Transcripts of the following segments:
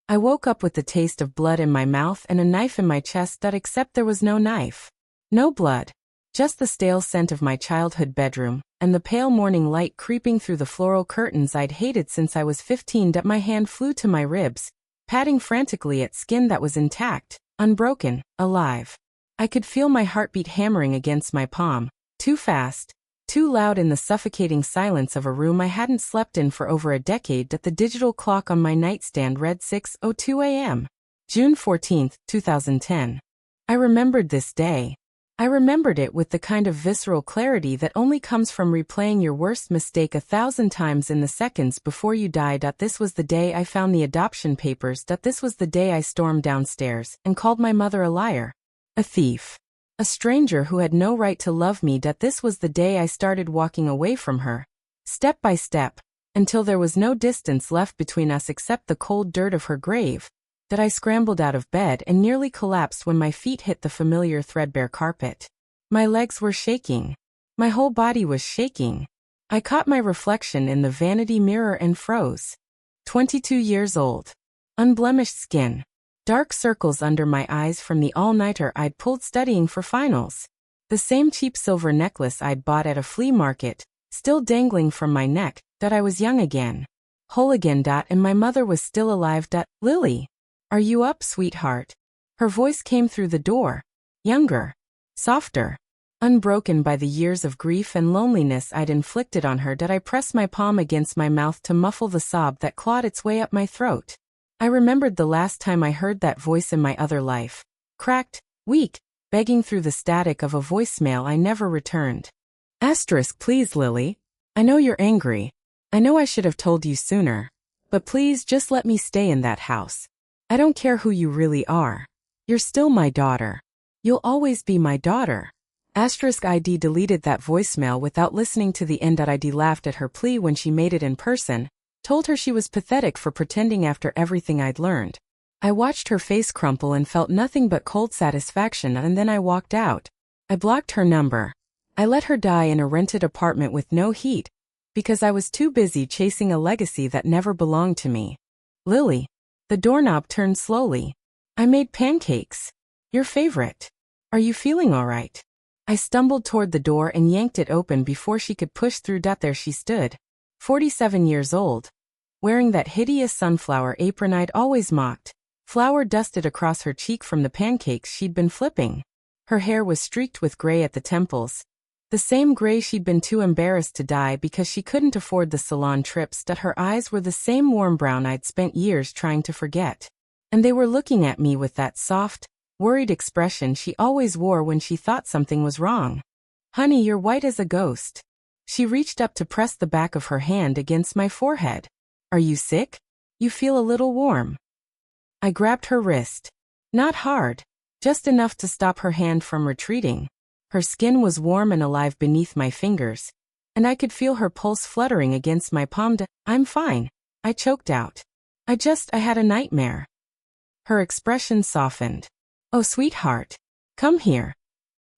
I woke up with the taste of blood in my mouth and a knife in my chest, except there was no knife. No blood. Just the stale scent of my childhood bedroom, and the pale morning light creeping through the floral curtains I'd hated since I was 15. My hand flew to my ribs, patting frantically at skin that was intact, unbroken, alive. I could feel my heartbeat hammering against my palm, too fast, too loud in the suffocating silence of a room I hadn't slept in for over a decade. The digital clock on my nightstand read 6:02 a.m. June 14, 2010. I remembered this day. I remembered it with the kind of visceral clarity that only comes from replaying your worst mistake 1,000 times in the seconds before you die. This was the day I found the adoption papers. This was the day I stormed downstairs and called my mother a liar, a thief, a stranger who had no right to love me. This was the day I started walking away from her, step by step, until there was no distance left between us except the cold dirt of her grave. That I scrambled out of bed and nearly collapsed when my feet hit the familiar threadbare carpet. My legs were shaking. My whole body was shaking. I caught my reflection in the vanity mirror and froze. 22 years old. Unblemished skin. Dark circles under my eyes from the all-nighter I'd pulled studying for finals. The same cheap silver necklace I'd bought at a flea market, still dangling from my neck. That I was young again. Whole again. And my mother was still alive. Lily. Are you up, sweetheart? Her voice came through the door. Younger. Softer. Unbroken by the years of grief and loneliness I'd inflicted on her. I pressed my palm against my mouth to muffle the sob that clawed its way up my throat. I remembered the last time I heard that voice in my other life. Cracked, weak, begging through the static of a voicemail I never returned. Please, Lily. I know you're angry. I know I should have told you sooner. But please just let me stay in that house. I don't care who you really are. You're still my daughter. You'll always be my daughter. ID deleted that voicemail without listening to the end. ID laughed at her plea when she made it in person, told her she was pathetic for pretending after everything I'd learned. I watched her face crumple and felt nothing but cold satisfaction, and then I walked out. I blocked her number. I let her die in a rented apartment with no heat, because I was too busy chasing a legacy that never belonged to me. Lily. The doorknob turned slowly. I made pancakes. Your favorite. Are you feeling all right? I stumbled toward the door and yanked it open before she could push through. There she stood. 47 years old. Wearing that hideous sunflower apron I'd always mocked. Flour dusted across her cheek from the pancakes she'd been flipping. Her hair was streaked with gray at the temples. The same gray she'd been too embarrassed to dye because she couldn't afford the salon trips. Her eyes were the same warm brown I'd spent years trying to forget. And they were looking at me with that soft, worried expression she always wore when she thought something was wrong. Honey, you're white as a ghost. She reached up to press the back of her hand against my forehead. Are you sick? You feel a little warm. I grabbed her wrist. Not hard. Just enough to stop her hand from retreating. Her skin was warm and alive beneath my fingers, and I could feel her pulse fluttering against my palm. I'm fine, I choked out. I had a nightmare. Her expression softened. Oh, sweetheart. Come here.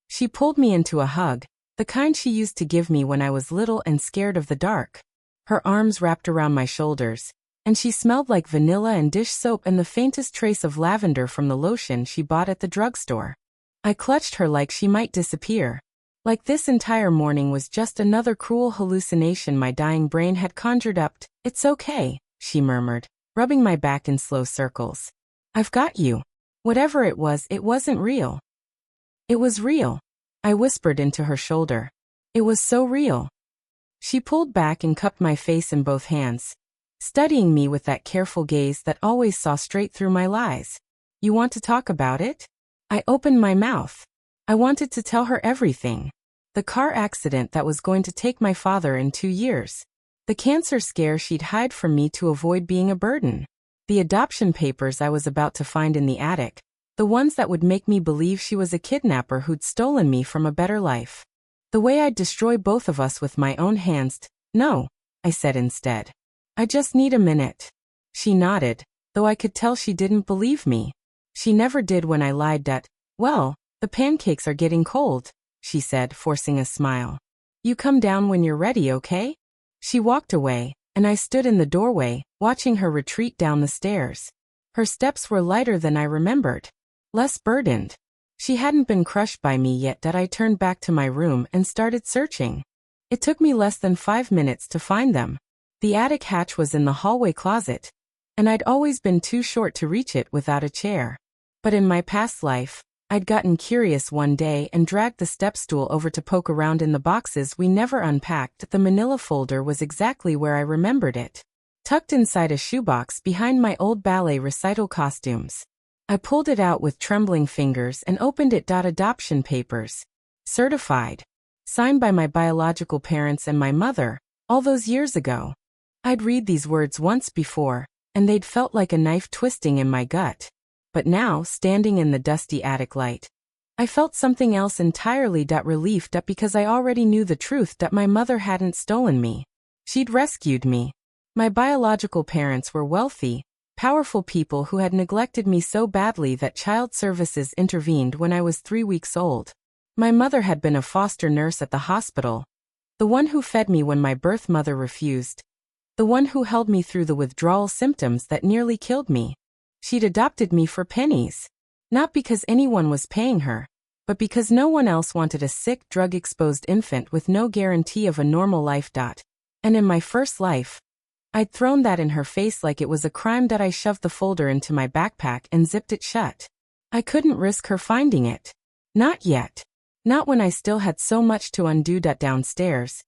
She pulled me into a hug, the kind she used to give me when I was little and scared of the dark. Her arms wrapped around my shoulders, and she smelled like vanilla and dish soap and the faintest trace of lavender from the lotion she bought at the drugstore. I clutched her like she might disappear. Like this entire morning was just another cruel hallucination my dying brain had conjured up. It's okay, she murmured, rubbing my back in slow circles. I've got you. Whatever it wasn't real. It was real. I whispered into her shoulder. It was so real. She pulled back and cupped my face in both hands, studying me with that careful gaze that always saw straight through my lies. You want to talk about it? I opened my mouth. I wanted to tell her everything. The car accident that was going to take my father in 2 years. The cancer scare she'd hide from me to avoid being a burden. The adoption papers I was about to find in the attic. The ones that would make me believe she was a kidnapper who'd stolen me from a better life. The way I'd destroy both of us with my own hands. No, I said instead. I just need a minute. She nodded, though I could tell she didn't believe me. She never did when I lied. Well, the pancakes are getting cold, she said, forcing a smile. You come down when you're ready, okay? She walked away, and I stood in the doorway, watching her retreat down the stairs. Her steps were lighter than I remembered. Less burdened. She hadn't been crushed by me yet that I turned back to my room and started searching. It took me less than 5 minutes to find them. The attic hatch was in the hallway closet, and I'd always been too short to reach it without a chair. But in my past life, I'd gotten curious one day and dragged the step stool over to poke around in the boxes we never unpacked. The manila folder was exactly where I remembered it, tucked inside a shoebox behind my old ballet recital costumes. I pulled it out with trembling fingers and opened it. Adoption papers. Certified. Signed by my biological parents and my mother, all those years ago. I'd read these words once before, and they'd felt like a knife twisting in my gut. But now, standing in the dusty attic light, I felt something else entirely. Relief. Because I already knew the truth that my mother hadn't stolen me. She'd rescued me. My biological parents were wealthy, powerful people who had neglected me so badly that child services intervened when I was 3 weeks old. My mother had been a foster nurse at the hospital, the one who fed me when my birth mother refused, the one who held me through the withdrawal symptoms that nearly killed me. She'd adopted me for pennies, not because anyone was paying her, but because no one else wanted a sick, drug-exposed infant with no guarantee of a normal life. And in my first life, I'd thrown that in her face like it was a crime. I shoved the folder into my backpack and zipped it shut. I couldn't risk her finding it. Not yet. Not when I still had so much to undo. Downstairs,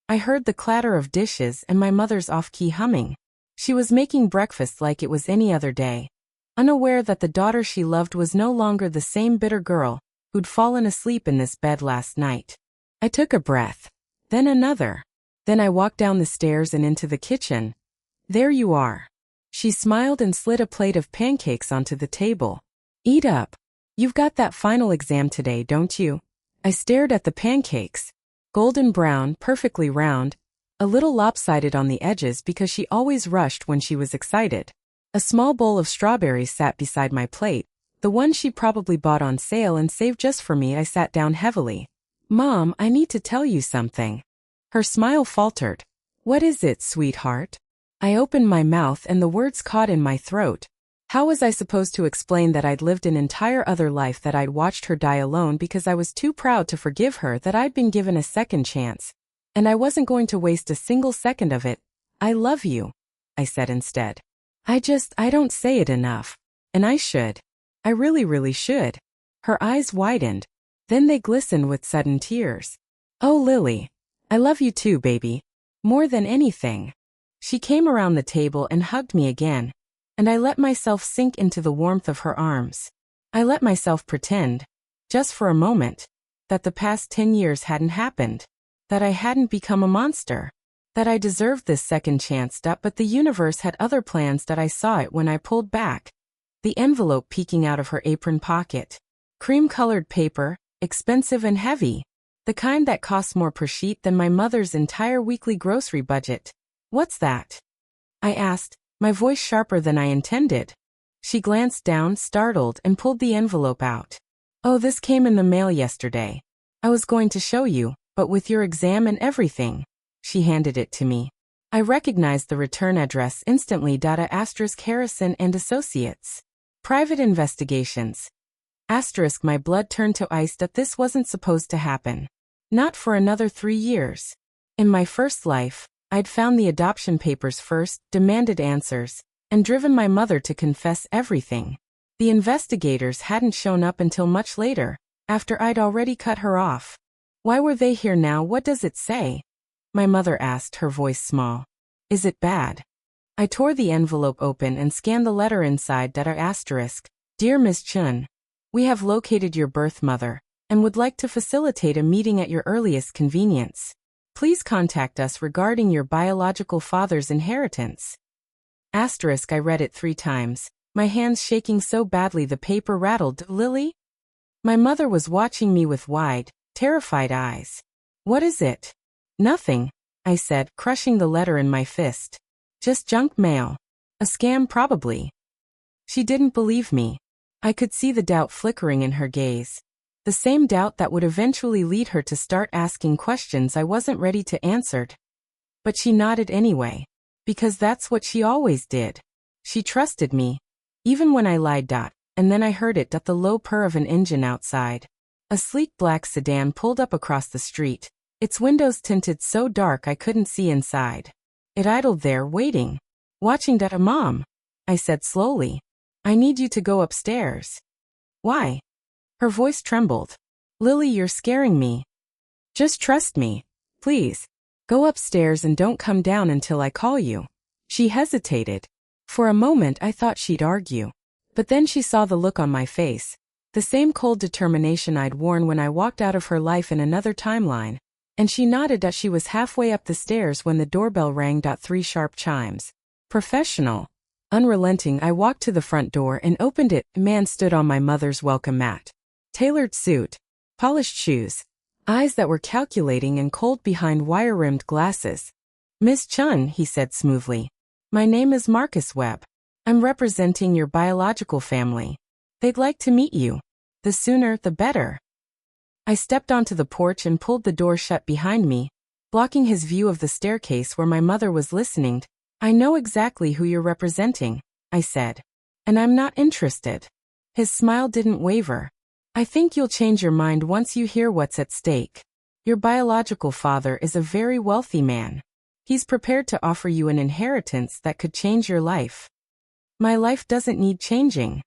I heard the clatter of dishes and my mother's off-key humming. She was making breakfast like it was any other day, unaware that the daughter she loved was no longer the same bitter girl who'd fallen asleep in this bed last night. I took a breath, then another. Then I walked down the stairs and into the kitchen. There you are. She smiled and slid a plate of pancakes onto the table. Eat up. You've got that final exam today, don't you? I stared at the pancakes. Golden brown, perfectly round, a little lopsided on the edges because she always rushed when she was excited. A small bowl of strawberries sat beside my plate, the one she probably bought on sale and saved just for me. I sat down heavily. Mom, I need to tell you something. Her smile faltered. What is it, sweetheart? I opened my mouth and the words caught in my throat. How was I supposed to explain that I'd lived an entire other life, that I'd watched her die alone because I was too proud to forgive her, that I'd been given a second chance, and I wasn't going to waste a single second of it? I love you, I said instead. I don't say it enough. And I should. I really should. Her eyes widened. Then they glistened with sudden tears. Oh, Lily. I love you too, baby. More than anything. She came around the table and hugged me again, and I let myself sink into the warmth of her arms. I let myself pretend, just for a moment, that the past 10 years hadn't happened, that I hadn't become a monster, that I deserved this second chance. But the universe had other plans. I saw it when I pulled back, the envelope peeking out of her apron pocket. Cream-colored paper, expensive and heavy, the kind that costs more per sheet than my mother's entire weekly grocery budget. What's that? I asked, my voice sharper than I intended. She glanced down, startled, and pulled the envelope out. Oh, this came in the mail yesterday. I was going to show you, but with your exam and everything. She handed it to me. I recognized the return address instantly. Harrison and Associates. Private investigations. My blood turned to ice. This wasn't supposed to happen. Not for another 3 years. In my first life, I'd found the adoption papers first, demanded answers, and driven my mother to confess everything. The investigators hadn't shown up until much later, after I'd already cut her off. Why were they here now? What does it say? My mother asked, her voice small. Is it bad? I tore the envelope open and scanned the letter inside. Dear Ms. Chun, we have located your birth mother, and would like to facilitate a meeting at your earliest convenience. Please contact us regarding your biological father's inheritance. I read it 3 times, my hands shaking so badly the paper rattled. Lily? My mother was watching me with wide, terrified eyes. What is it? Nothing, I said, crushing the letter in my fist. Just junk mail. A scam probably. She didn't believe me. I could see the doubt flickering in her gaze. The same doubt that would eventually lead her to start asking questions I wasn't ready to answer. But she nodded anyway, because that's what she always did. She trusted me. Even when I lied. And then I heard it. The low purr of an engine outside. A sleek black sedan pulled up across the street, its windows tinted so dark I couldn't see inside. It idled there, waiting. Watching. Mom, I said slowly. I need you to go upstairs. Why? Her voice trembled. Lily, you're scaring me. Just trust me. Please. Go upstairs and don't come down until I call you. She hesitated. For a moment I thought she'd argue. But then she saw the look on my face. The same cold determination I'd worn when I walked out of her life in another timeline. And she nodded. She was halfway up the stairs when the doorbell rang. 3 sharp chimes. Professional. Unrelenting, I walked to the front door and opened it. A man stood on my mother's welcome mat. Tailored suit. Polished shoes. Eyes that were calculating and cold behind wire-rimmed glasses. Miss Chun, he said smoothly. My name is Marcus Webb. I'm representing your biological family. They'd like to meet you. The sooner, the better. I stepped onto the porch and pulled the door shut behind me, blocking his view of the staircase where my mother was listening. I know exactly who you're representing, I said. And I'm not interested. His smile didn't waver. I think you'll change your mind once you hear what's at stake. Your biological father is a very wealthy man. He's prepared to offer you an inheritance that could change your life. My life doesn't need changing.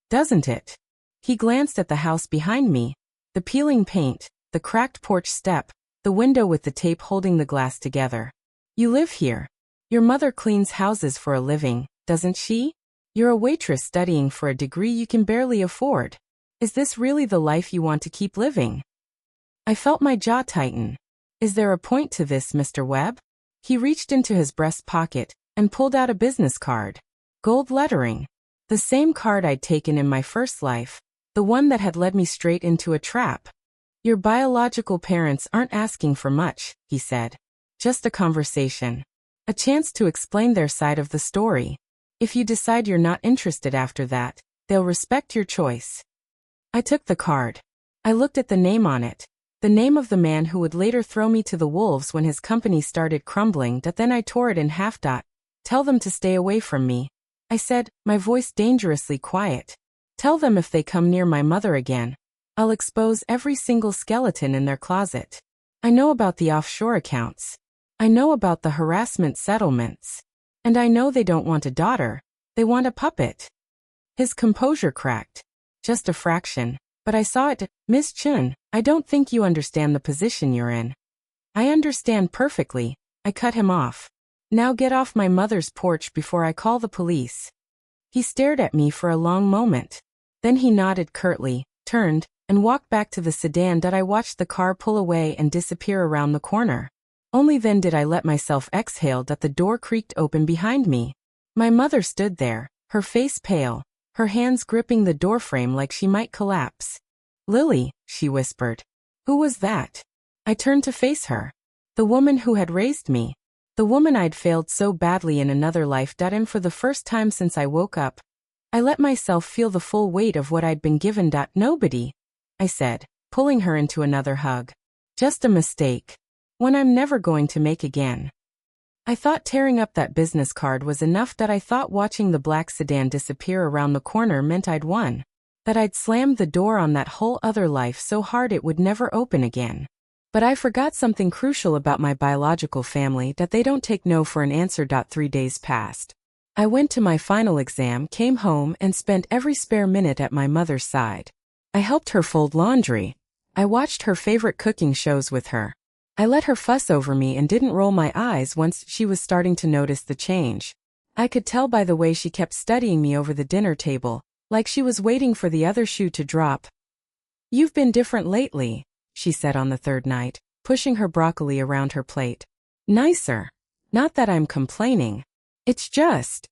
Doesn't it? He glanced at the house behind me. The peeling paint, the cracked porch step, the window with the tape holding the glass together. You live here. Your mother cleans houses for a living, doesn't she? You're a waitress studying for a degree you can barely afford. Is this really the life you want to keep living? I felt my jaw tighten. Is there a point to this, Mr. Webb? He reached into his breast pocket and pulled out a business card. Gold lettering. The same card I'd taken in my first life, the one that had led me straight into a trap. Your biological parents aren't asking for much, he said. Just a conversation. A chance to explain their side of the story. If you decide you're not interested after that, they'll respect your choice. I took the card. I looked at the name on it. The name of the man who would later throw me to the wolves when his company started crumbling. Then I tore it in half. Tell them to stay away from me, I said, my voice dangerously quiet. Tell them if they come near my mother again, I'll expose every single skeleton in their closet. I know about the offshore accounts. I know about the harassment settlements. And I know they don't want a daughter, they want a puppet. His composure cracked. Just a fraction, but I saw it. Miss Chun, I don't think you understand the position you're in. I understand perfectly, I cut him off. Now get off my mother's porch before I call the police. He stared at me for a long moment. Then he nodded curtly, turned, and walked back to the sedan. I watched the car pull away and disappear around the corner. Only then did I let myself exhale. The door creaked open behind me. My mother stood there, her face pale, her hands gripping the doorframe like she might collapse. Lily, she whispered. Who was that? I turned to face her. The woman who had raised me. The woman I'd failed so badly in another life. And for the first time since I woke up, I let myself feel the full weight of what I'd been given. Nobody, I said, pulling her into another hug. Just a mistake. One I'm never going to make again. I thought tearing up that business card was enough. I thought watching the black sedan disappear around the corner meant I'd won. That I'd slammed the door on that whole other life so hard it would never open again. But I forgot something crucial about my biological family, that they don't take no for an answer. 3 days passed. I went to my final exam, came home, and spent every spare minute at my mother's side. I helped her fold laundry. I watched her favorite cooking shows with her. I let her fuss over me and didn't roll my eyes once she was starting to notice the change. I could tell by the way she kept studying me over the dinner table, like she was waiting for the other shoe to drop. You've been different lately, she said on the third night, pushing her broccoli around her plate. Nicer. Not that I'm complaining. It's just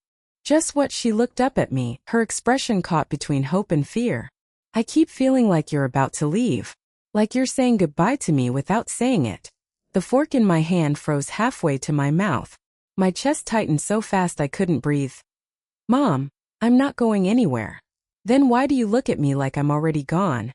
what. She looked up at me, her expression caught between hope and fear. I keep feeling like you're about to leave. Like you're saying goodbye to me without saying it. The fork in my hand froze halfway to my mouth. My chest tightened so fast I couldn't breathe. Mom, I'm not going anywhere. Then why do you look at me like I'm already gone?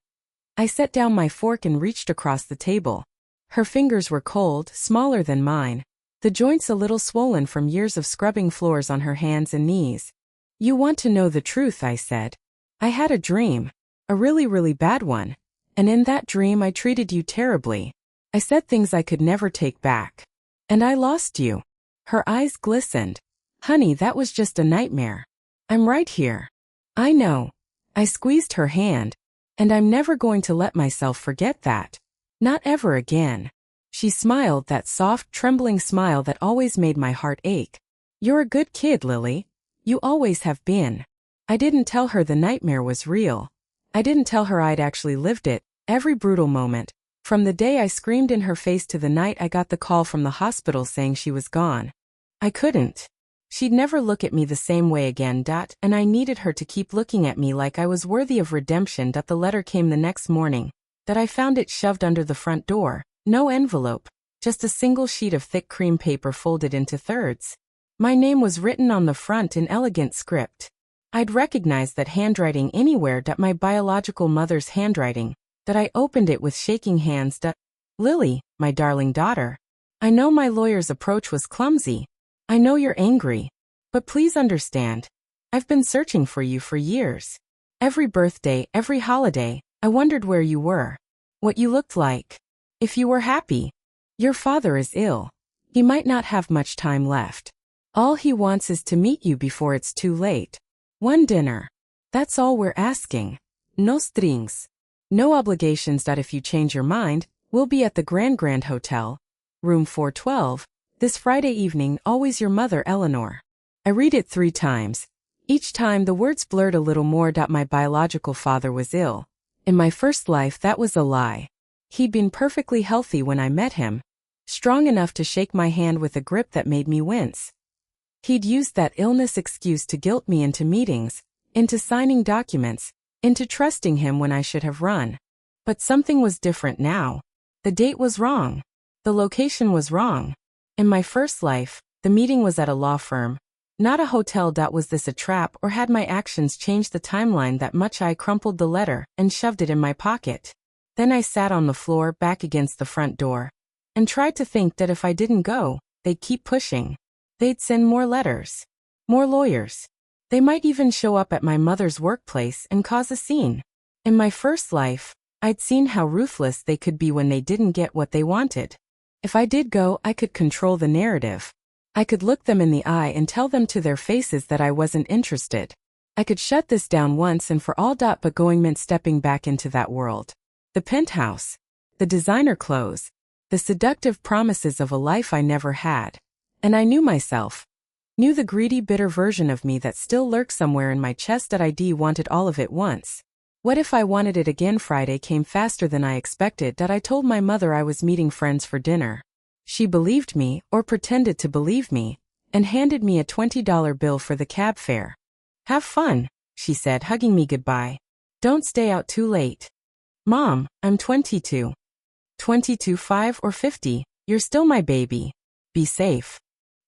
I set down my fork and reached across the table. Her fingers were cold, smaller than mine, the joints a little swollen from years of scrubbing floors on her hands and knees. You want to know the truth, I said. I had a dream. A really, really bad one. And in that dream I treated you terribly. I said things I could never take back. And I lost you. Her eyes glistened. Honey, that was just a nightmare. I'm right here. I know. I squeezed her hand. And I'm never going to let myself forget that. Not ever again. She smiled, that soft, trembling smile that always made my heart ache. You're a good kid, Lily. You always have been. I didn't tell her the nightmare was real. I didn't tell her I'd actually lived it, every brutal moment, from the day I screamed in her face to the night I got the call from the hospital saying she was gone. I couldn't. She'd never look at me the same way again. And I needed her to keep looking at me like I was worthy of redemption. The letter came the next morning. That I found it shoved under the front door. No envelope, just a single sheet of thick cream paper folded into thirds. My name was written on the front in elegant script. I'd recognize that handwriting anywhere. My biological mother's handwriting. That I opened it with shaking hands. Lily, my darling daughter. I know my lawyer's approach was clumsy. I know you're angry. But please understand. I've been searching for you for years. Every birthday, every holiday, I wondered where you were. What you looked like. If you were happy. Your father is ill. He might not have much time left. All he wants is to meet you before it's too late. One dinner. That's all we're asking. No strings. No obligations. If you change your mind, we'll be at the Grand Hotel, room 412, this Friday evening. Always your mother, Eleanor. I read it 3 times. Each time the words blurred a little more. My biological father was ill. In my first life that was a lie. He'd been perfectly healthy when I met him. Strong enough to shake my hand with a grip that made me wince. He'd used that illness excuse to guilt me into meetings, into signing documents, into trusting him when I should have run. But something was different now. The date was wrong. The location was wrong. In my first life, the meeting was at a law firm, not a hotel. Was this a trap, or had my actions changed the timeline that much? I crumpled the letter and shoved it in my pocket. Then I sat on the floor back against the front door and tried to think that if I didn't go, they'd keep pushing. They'd send more letters, more lawyers. They might even show up at my mother's workplace and cause a scene. In my first life, I'd seen how ruthless they could be when they didn't get what they wanted. If I did go, I could control the narrative. I could look them in the eye and tell them to their faces that I wasn't interested. I could shut this down once and for all. But going meant stepping back into that world. The penthouse, the designer clothes, the seductive promises of a life I never had. And I knew myself. Knew the greedy, bitter version of me that still lurked somewhere in my chest. I wanted all of it once. What if I wanted it again? Friday came faster than I expected. I told my mother I was meeting friends for dinner. She believed me, or pretended to believe me, and handed me a $20 bill for the cab fare. Have fun, she said, hugging me goodbye. Don't stay out too late. Mom, I'm 22. 22, 5 or 50, you're still my baby. Be safe.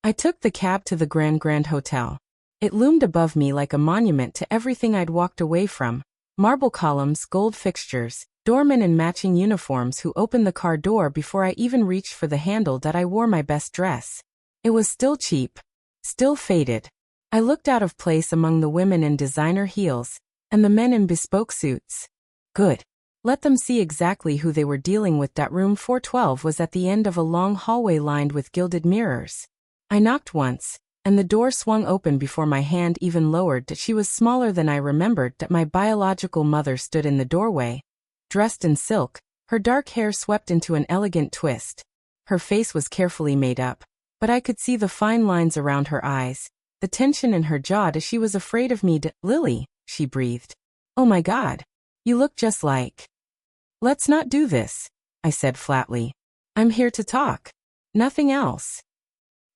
I took the cab to the Grand Hotel. It loomed above me like a monument to everything I'd walked away from. Marble columns, gold fixtures, doormen in matching uniforms who opened the car door before I even reached for the handle. I wore my best dress. It was still cheap. Still faded. I looked out of place among the women in designer heels, and the men in bespoke suits. Good. Let them see exactly who they were dealing with. Room 412 was at the end of a long hallway lined with gilded mirrors. I knocked once, and the door swung open before my hand even lowered. She was smaller than I remembered. My biological mother stood in the doorway, dressed in silk, her dark hair swept into an elegant twist. Her face was carefully made up, but I could see the fine lines around her eyes, the tension in her jaw. She was afraid of me. Lily, she breathed. Oh my God. You look just like. Let's not do this, I said flatly. I'm here to talk. Nothing else.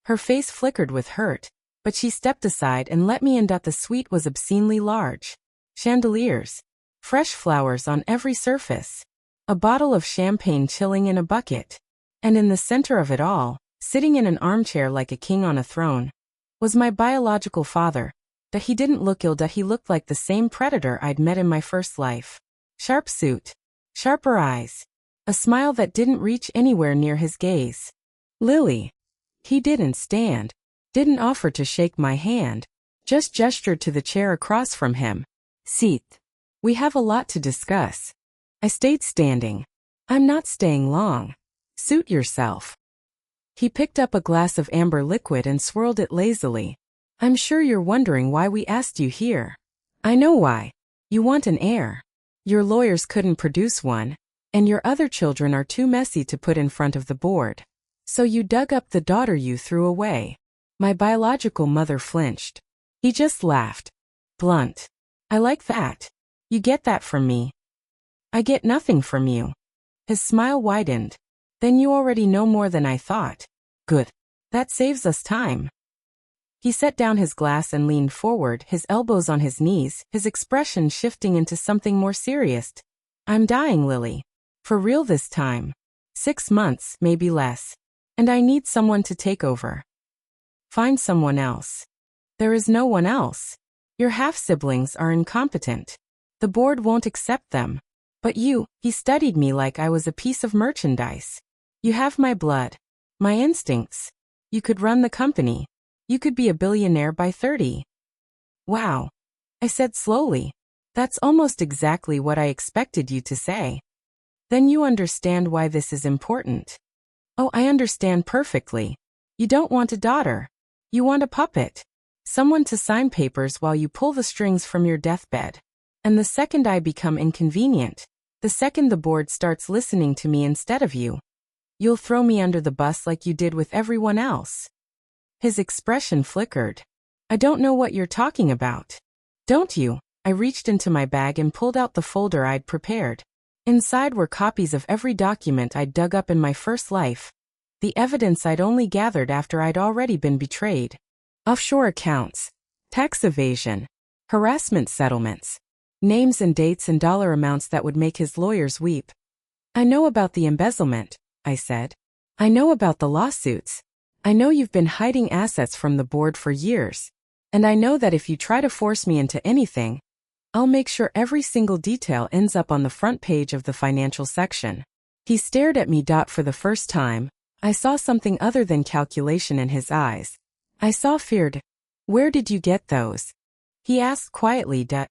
Her face flickered with hurt, but she stepped aside and let me in. The suite was obscenely large. Chandeliers. Fresh flowers on every surface. A bottle of champagne chilling in a bucket. And in the center of it all, sitting in an armchair like a king on a throne, was my biological father. He didn't look ill. He looked like the same predator I'd met in my first life. Sharp suit. Sharper eyes. A smile that didn't reach anywhere near his gaze. Lily. He didn't stand. Didn't offer to shake my hand. just gestured to the chair across from him. Sit. We have a lot to discuss. I stayed standing. I'm not staying long. Suit yourself. He picked up a glass of amber liquid and swirled it lazily. I'm sure you're wondering why we asked you here. I know why. You want an heir. Your lawyers couldn't produce one, and your other children are too messy to put in front of the board. So you dug up the daughter you threw away. My biological mother flinched. He just laughed. Blunt. I like that. You get that from me. I get nothing from you. His smile widened. Then you already know more than I thought. Good. That saves us time. He set down his glass and leaned forward, his elbows on his knees, his expression shifting into something more serious. I'm dying, Lily. For real this time. 6 months, maybe less. And I need someone to take over. Find someone else. There is no one else. Your half-siblings are incompetent. The board won't accept them. But you, he studied me like I was a piece of merchandise. You have my blood. My instincts. You could run the company. You could be a billionaire by 30. Wow. I said slowly. That's almost exactly what I expected you to say. Then you understand why this is important. Oh, I understand perfectly. You don't want a daughter. You want a puppet. Someone to sign papers while you pull the strings from your deathbed. And the second I become inconvenient, the second the board starts listening to me instead of you, you'll throw me under the bus like you did with everyone else. His expression flickered. I don't know what you're talking about. Don't you? I reached into my bag and pulled out the folder I'd prepared. Inside were copies of every document I'd dug up in my first life. The evidence I'd only gathered after I'd already been betrayed. Offshore accounts, tax evasion, harassment settlements, names and dates and dollar amounts that would make his lawyers weep. I know about the embezzlement, I said. I know about the lawsuits. I know you've been hiding assets from the board for years. And I know that if you try to force me into anything, I'll make sure every single detail ends up on the front page of the financial section. He stared at me. For the first time, I saw something other than calculation in his eyes. I saw fear. Where did you get those? He asked quietly. That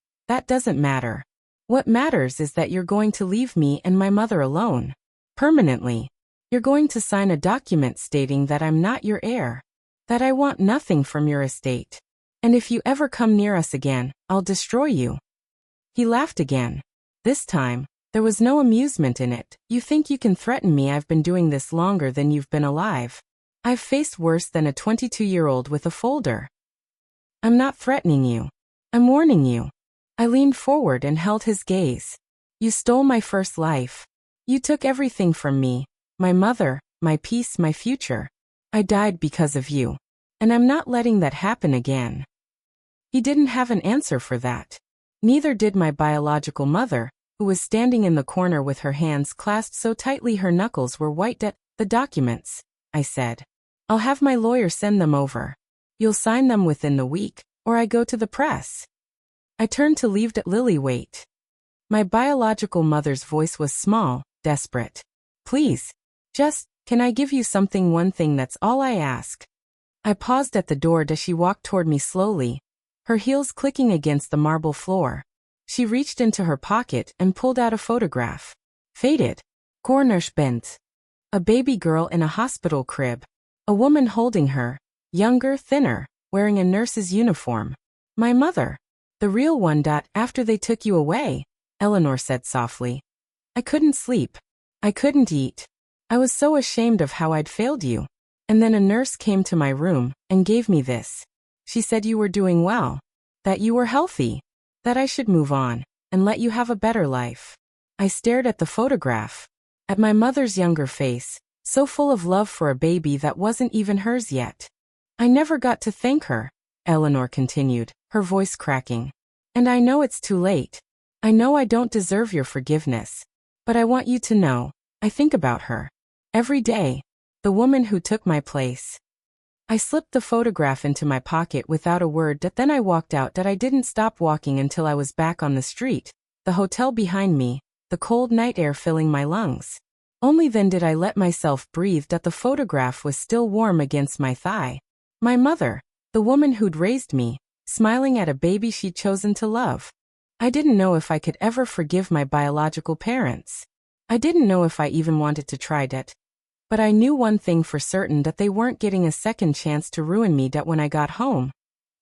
doesn't matter. What matters is that you're going to leave me and my mother alone. Permanently. You're going to sign a document stating that I'm not your heir. That I want nothing from your estate. And if you ever come near us again, I'll destroy you. He laughed again. This time, there was no amusement in it. You think you can threaten me? I've been doing this longer than you've been alive. I've faced worse than a 22-year-old with a folder. I'm not threatening you. I'm warning you. I leaned forward and held his gaze. You stole my first life. You took everything from me. My mother, my peace, my future. I died because of you. And I'm not letting that happen again. He didn't have an answer for that. Neither did my biological mother, who was standing in the corner with her hands clasped so tightly her knuckles were white. The documents, I said. I'll have my lawyer send them over. You'll sign them within the week, or I go to the press. I turned to leave. Lily, wait. My biological mother's voice was small, desperate. Please. Can I give you something? One thing, that's all I ask. I paused at the door. She walked toward me slowly, her heels clicking against the marble floor. She reached into her pocket and pulled out a photograph. Faded. Cornish bent. A baby girl in a hospital crib. A woman holding her, younger, thinner, wearing a nurse's uniform. My mother. The real one. After they took you away, Eleanor said softly. I couldn't sleep. I couldn't eat. I was so ashamed of how I'd failed you. And then a nurse came to my room and gave me this. She said you were doing well. That you were healthy. That I should move on and let you have a better life. I stared at the photograph. At my mother's younger face, so full of love for a baby that wasn't even hers yet. I never got to thank her, Eleanor continued, her voice cracking. And I know it's too late. I know I don't deserve your forgiveness. But I want you to know, I think about her. Every day. The woman who took my place. I slipped the photograph into my pocket without a word. Then I walked out. I didn't stop walking until I was back on the street, the hotel behind me, the cold night air filling my lungs. Only then did I let myself breathe. The photograph was still warm against my thigh. My mother, the woman who'd raised me, smiling at a baby she'd chosen to love. I didn't know if I could ever forgive my biological parents. I didn't know if I even wanted to try that. But I knew one thing for certain, that they weren't getting a second chance to ruin me. That when I got home,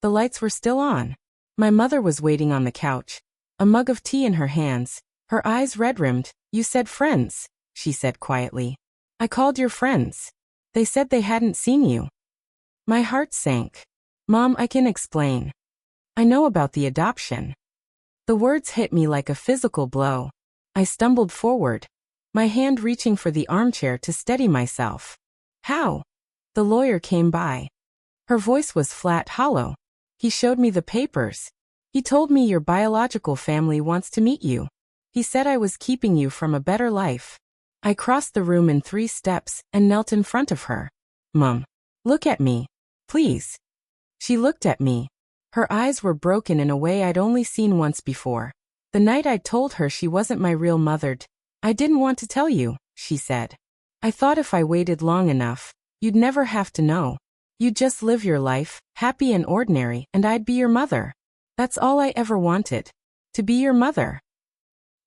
the lights were still on. My mother was waiting on the couch, a mug of tea in her hands, her eyes red-rimmed. "You said friends," she said quietly. "I called your friends. They said they hadn't seen you." My heart sank. "Mom, I can explain. I know about the adoption." The words hit me like a physical blow. I stumbled forward, my hand reaching for the armchair to steady myself. "How?" The lawyer came by. Her voice was flat, hollow. "He showed me the papers. He told me your biological family wants to meet you. He said I was keeping you from a better life." I crossed the room in 3 steps and knelt in front of her. "Mom, look at me, please." She looked at me. Her eyes were broken in a way I'd only seen once before. "The night I told her she wasn't my real mother, I didn't want to tell you," she said. "I thought if I waited long enough, you'd never have to know. You'd just live your life, happy and ordinary, and I'd be your mother. That's all I ever wanted. To be your mother."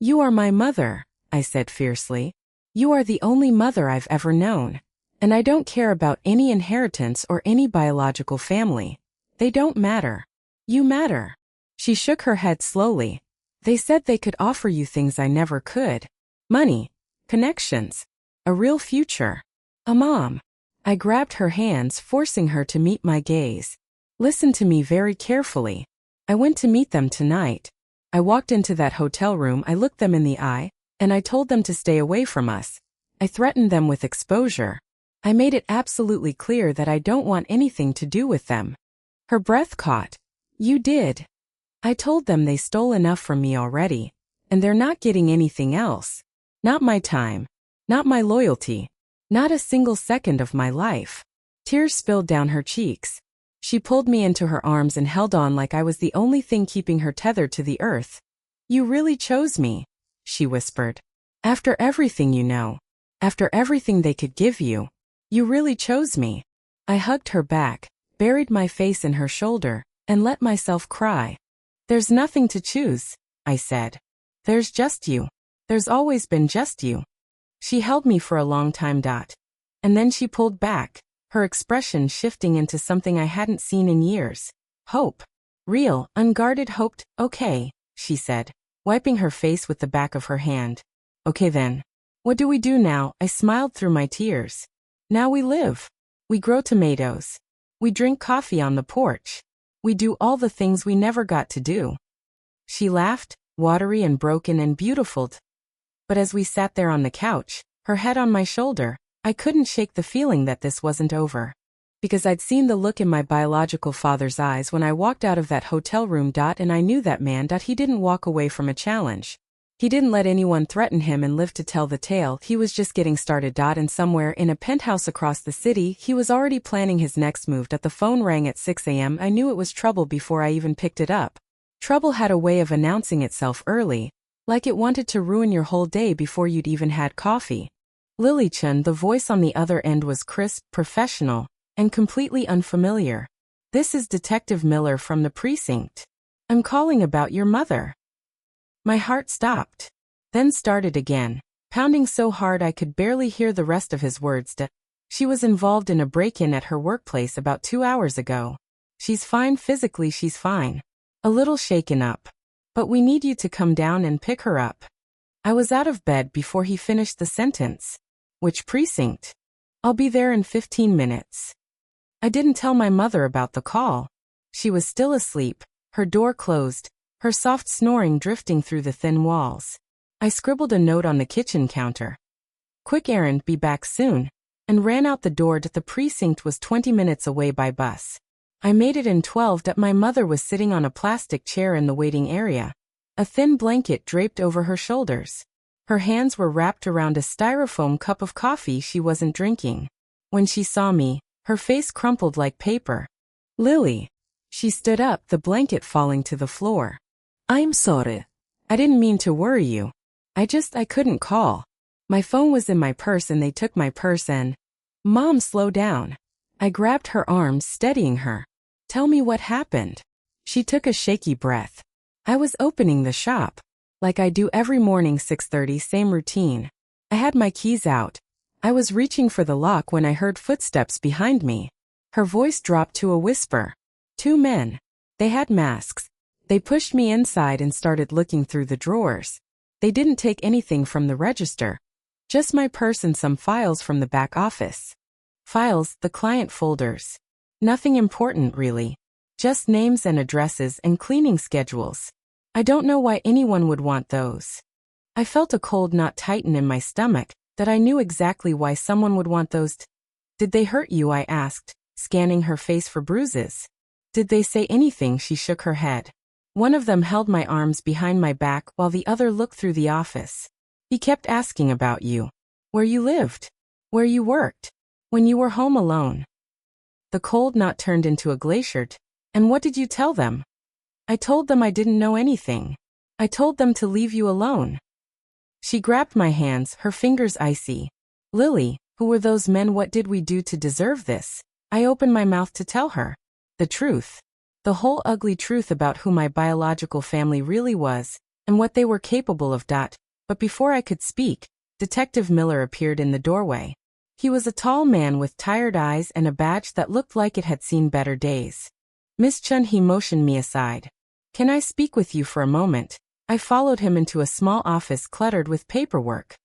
"You are my mother," I said fiercely. "You are the only mother I've ever known. And I don't care about any inheritance or any biological family. They don't matter. You matter." She shook her head slowly. "They said they could offer you things I never could. Money, connections, a real future, a mom." I grabbed her hands, forcing her to meet my gaze. "Listen to me very carefully. I went to meet them tonight. I walked into that hotel room, I looked them in the eye, and I told them to stay away from us. I threatened them with exposure. I made it absolutely clear that I don't want anything to do with them." Her breath caught. "You did." "I told them they stole enough from me already, and they're not getting anything else. Not my time, not my loyalty, not a single second of my life." Tears spilled down her cheeks. She pulled me into her arms and held on like I was the only thing keeping her tethered to the earth. "You really chose me," she whispered. "After everything you know, after everything they could give you, you really chose me." I hugged her back, buried my face in her shoulder, and let myself cry. "There's nothing to choose," I said. "There's just you. There's always been just you." She held me for a long time. And then she pulled back, her expression shifting into something I hadn't seen in years. Hope. Real, unguarded hope. "Okay," she said, wiping her face with the back of her hand. "Okay then. What do we do now?" I smiled through my tears. "Now we live. We grow tomatoes. We drink coffee on the porch. We do all the things we never got to do." She laughed, watery and broken and beautiful. But as we sat there on the couch, her head on my shoulder, I couldn't shake the feeling that this wasn't over. Because I'd seen the look in my biological father's eyes when I walked out of that hotel room. And I knew that man. He didn't walk away from a challenge. He didn't let anyone threaten him and live to tell the tale. He was just getting started. And somewhere in a penthouse across the city, he was already planning his next move. The phone rang at 6 a.m. I knew it was trouble before I even picked it up. Trouble had a way of announcing itself early, like it wanted to ruin your whole day before you'd even had coffee. Lily-chan, the voice on the other end, was crisp, professional, and completely unfamiliar. "This is Detective Miller from the precinct. I'm calling about your mother." My heart stopped, then started again, pounding so hard I could barely hear the rest of his words. "She was involved in a break-in at her workplace about 2 hours ago. She's fine physically, she's fine. A little shaken up. But we need you to come down and pick her up." I was out of bed before he finished the sentence. "Which precinct?" "I'll be there in 15 minutes. I didn't tell my mother about the call. She was still asleep, her door closed, her soft snoring drifting through the thin walls. I scribbled a note on the kitchen counter. "Quick errand, be back soon," and ran out the door. The precinct was 20 minutes away by bus. I made it in 12. My mother was sitting on a plastic chair in the waiting area, a thin blanket draped over her shoulders. Her hands were wrapped around a styrofoam cup of coffee she wasn't drinking. When she saw me, her face crumpled like paper. "Lily." She stood up, the blanket falling to the floor. "I'm sorry. I didn't mean to worry you. I couldn't call. My phone was in my purse and they took my purse and—" "Mom, slow down." I grabbed her arms, steadying her. "Tell me what happened." She took a shaky breath. I was opening the shop. Like I do every morning 6:30, same routine. I had my keys out. I was reaching for the lock when I heard footsteps behind me. Her voice dropped to a whisper. 2 men. They had masks. They pushed me inside and started looking through the drawers. They didn't take anything from the register. Just my purse and some files from the back office. Files, the client folders. Nothing important really. Just names and addresses and cleaning schedules. I don't know why anyone would want those. I felt a cold knot tighten in my stomach, that I knew exactly why someone would want those. Did they hurt you? I asked, scanning her face for bruises. Did they say anything? She shook her head. One of them held my arms behind my back while the other looked through the office. He kept asking about you. Where you lived. Where you worked. When you were home alone. The cold knot turned into a glacier. And what did you tell them? I told them I didn't know anything. I told them to leave you alone. She grabbed my hands, her fingers icy. Lily, who were those men? What did we do to deserve this? I opened my mouth to tell her. The truth. The whole ugly truth about who my biological family really was, and what they were capable of. But before I could speak, Detective Miller appeared in the doorway. He was a tall man with tired eyes and a badge that looked like it had seen better days. Miss Chun, he motioned me aside. Can I speak with you for a moment? I followed him into a small office cluttered with paperwork.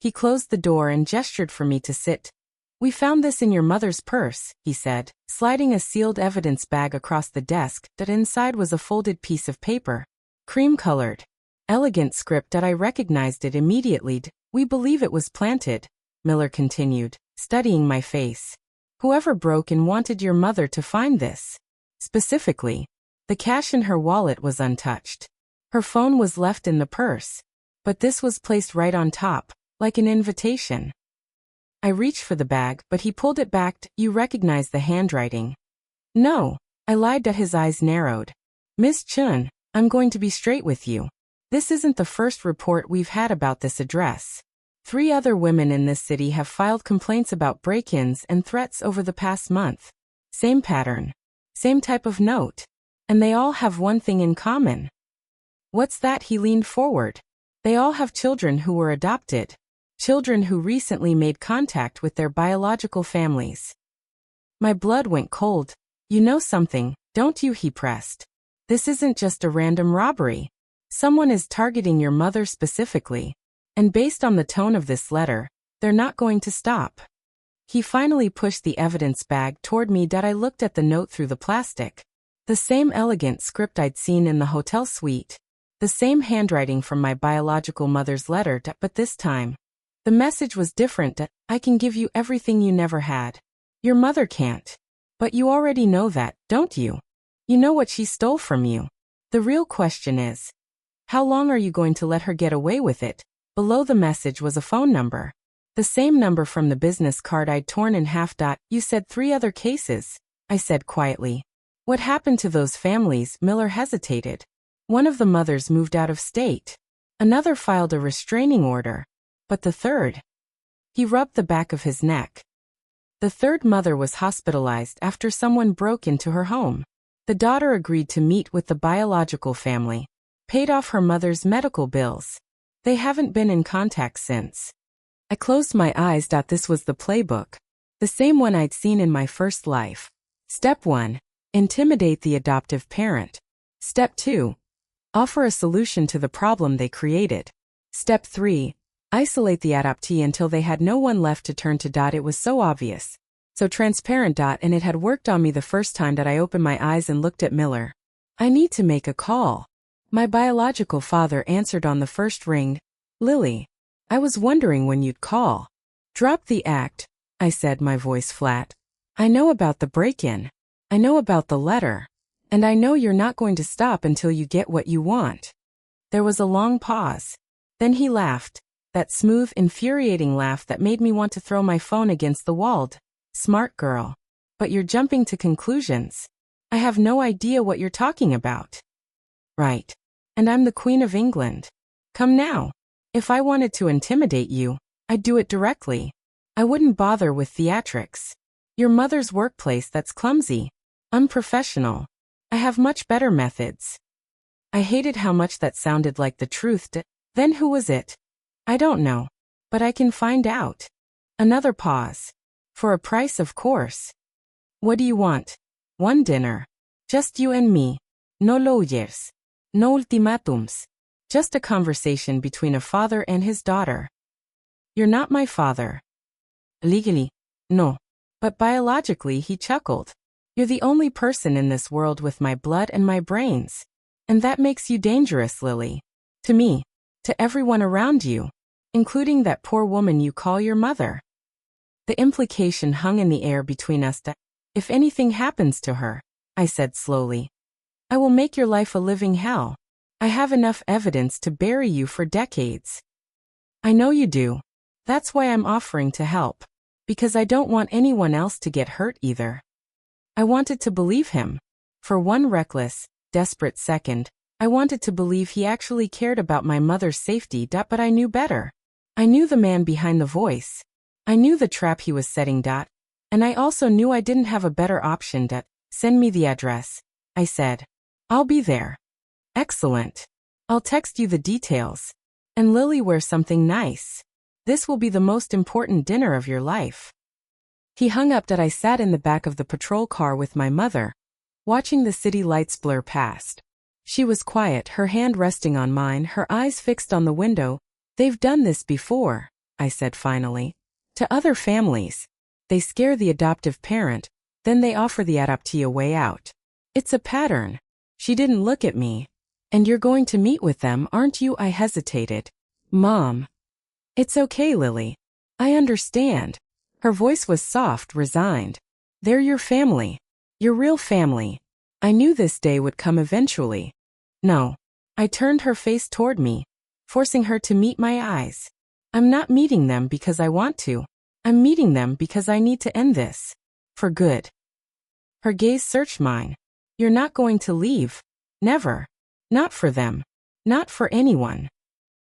He closed the door and gestured for me to sit. We found this in your mother's purse, he said, sliding a sealed evidence bag across the desk. That inside was a folded piece of paper. Cream-colored. Elegant script that I recognized it immediately. We believe it was planted, Miller continued, studying my face. Whoever broke and wanted your mother to find this. Specifically, the cash in her wallet was untouched. Her phone was left in the purse. But this was placed right on top, like an invitation. I reached for the bag, but he pulled it back. You recognize the handwriting? No, I lied. His eyes narrowed. Miss Chun, I'm going to be straight with you. This isn't the first report we've had about this address. 3 other women in this city have filed complaints about break-ins and threats over the past month. Same pattern. Same type of note. And they all have one thing in common. What's that? He leaned forward. They all have children who were adopted. Children who recently made contact with their biological families. My blood went cold. You know something, don't you? He pressed. This isn't just a random robbery. Someone is targeting your mother specifically. And based on the tone of this letter, they're not going to stop. He finally pushed the evidence bag toward me. I looked at the note through the plastic. The same elegant script I'd seen in the hotel suite. The same handwriting from my biological mother's letter. But this time, the message was different. I can give you everything you never had. Your mother can't. But you already know that, don't you? You know what she stole from you. The real question is, how long are you going to let her get away with it? Below the message was a phone number. The same number from the business card I'd torn in half. You said 3 other cases, I said quietly. What happened to those families? Miller hesitated. One of the mothers moved out of state. Another filed a restraining order. But the third? He rubbed the back of his neck. The third mother was hospitalized after someone broke into her home. The daughter agreed to meet with the biological family, paid off her mother's medical bills. They haven't been in contact since. I closed my eyes. This was the playbook. The same one I'd seen in my first life. Step 1. Intimidate the adoptive parent. Step 2. Offer a solution to the problem they created. Step 3. Isolate the adoptee until they had no one left to turn to. It was so obvious. So transparent. And it had worked on me the first time that I opened my eyes and looked at Miller. I need to make a call. My biological father answered on the first ring. Lily, I was wondering when you'd call. Drop the act, I said, my voice flat. I know about the break-in. I know about the letter. And I know you're not going to stop until you get what you want. There was a long pause. Then he laughed, that smooth, infuriating laugh that made me want to throw my phone against the wall. Smart girl. But you're jumping to conclusions. I have no idea what you're talking about. Right. And I'm the Queen of England. Come now. If I wanted to intimidate you, I'd do it directly. I wouldn't bother with theatrics. Your mother's workplace, that's clumsy. Unprofessional. I have much better methods. I hated how much that sounded like the truth. Then who was it? I don't know. But I can find out. Another pause. For a price, of course. What do you want? One dinner. Just you and me. No lawyers. No ultimatums. Just a conversation between a father and his daughter. You're not my father. Legally, no. But biologically, he chuckled. You're the only person in this world with my blood and my brains. And that makes you dangerous, Lily. To me. To everyone around you. Including that poor woman you call your mother. The implication hung in the air between us that, if anything happens to her, I said slowly, I will make your life a living hell. I have enough evidence to bury you for decades. I know you do. That's why I'm offering to help. Because I don't want anyone else to get hurt either. I wanted to believe him. For one reckless, desperate second, I wanted to believe he actually cared about my mother's safety, but I knew better. I knew the man behind the voice. I knew the trap he was setting. And I also knew I didn't have a better option. Send me the address, I said. I'll be there. Excellent. I'll text you the details. And Lily, wear something nice. This will be the most important dinner of your life. He hung up. I sat in the back of the patrol car with my mother, watching the city lights blur past. She was quiet, her hand resting on mine, her eyes fixed on the window. They've done this before, I said finally. To other families. They scare the adoptive parent, then they offer the adoptee a way out. It's a pattern. She didn't look at me. And you're going to meet with them, aren't you? I hesitated. Mom. It's okay, Lily. I understand. Her voice was soft, resigned. They're your family. Your real family. I knew this day would come eventually. No. I turned her face toward me, forcing her to meet my eyes. I'm not meeting them because I want to. I'm meeting them because I need to end this. For good. Her gaze searched mine. You're not going to leave. Never. Not for them. Not for anyone.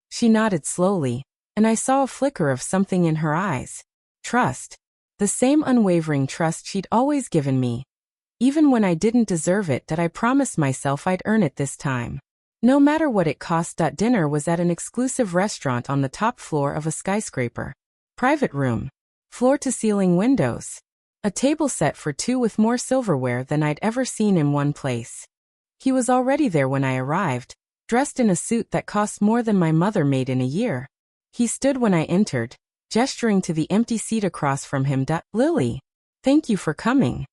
She nodded slowly, and I saw a flicker of something in her eyes. Trust. The same unwavering trust she'd always given me. Even when I didn't deserve it, that I promised myself I'd earn it this time. No matter what it cost. Dinner was at an exclusive restaurant on the top floor of a skyscraper. Private room. Floor-to-ceiling windows. A table set for two with more silverware than I'd ever seen in one place. He was already there when I arrived, dressed in a suit that cost more than my mother made in a year. He stood when I entered, gesturing to the empty seat across from him. Lily, thank you for coming.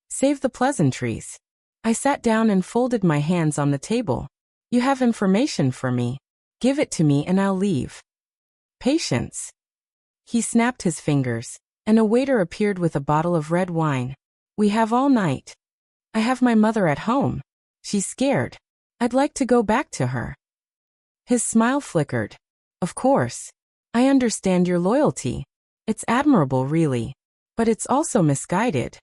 Save the pleasantries. I sat down and folded my hands on the table. You have information for me. Give it to me and I'll leave. Patience. He snapped his fingers, and a waiter appeared with a bottle of red wine. We have all night. I have my mother at home. She's scared. I'd like to go back to her. His smile flickered. Of course. I understand your loyalty. It's admirable, really. But it's also misguided.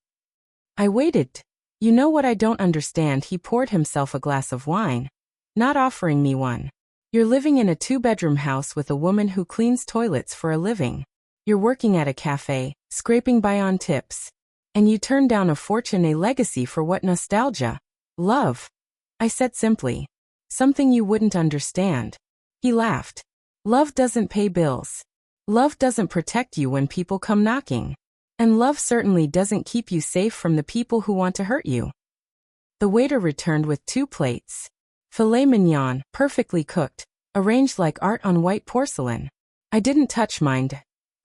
I waited. You know what I don't understand? He poured himself a glass of wine, not offering me one. You're living in a 2-bedroom house with a woman who cleans toilets for a living. You're working at a cafe, scraping by on tips. And you turn down a fortune, a legacy for what? Nostalgia. Love. I said simply. Something you wouldn't understand. He laughed. Love doesn't pay bills. Love doesn't protect you when people come knocking. And love certainly doesn't keep you safe from the people who want to hurt you. The waiter returned with 2 plates. Filet mignon, perfectly cooked, arranged like art on white porcelain. I didn't touch mine.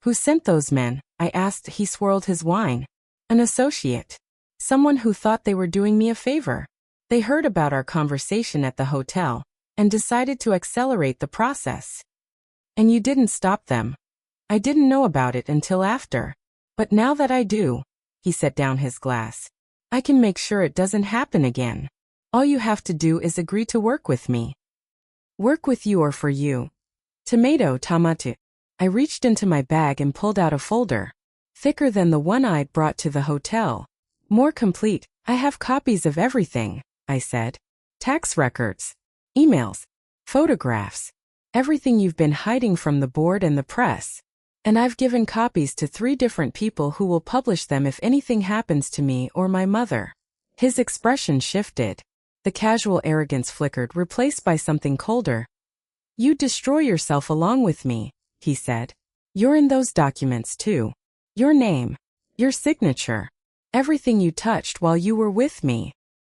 Who sent those men? I asked. He swirled his wine. An associate. Someone who thought they were doing me a favor. They heard about our conversation at the hotel, and decided to accelerate the process. And you didn't stop them. I didn't know about it until after. But now that I do, he set down his glass, I can make sure it doesn't happen again. All you have to do is agree to work with me. Work with you or for you. Tomate. I reached into my bag and pulled out a folder. Thicker than the one I'd brought to the hotel. More complete. I have copies of everything, I said. Tax records. Emails. Photographs. Everything you've been hiding from the board and the press. And I've given copies to 3 different people who will publish them if anything happens to me or my mother. His expression shifted. The casual arrogance flickered, replaced by something colder. "You destroy yourself along with me," he said. "You're in those documents too. Your name. Your signature. Everything you touched while you were with me.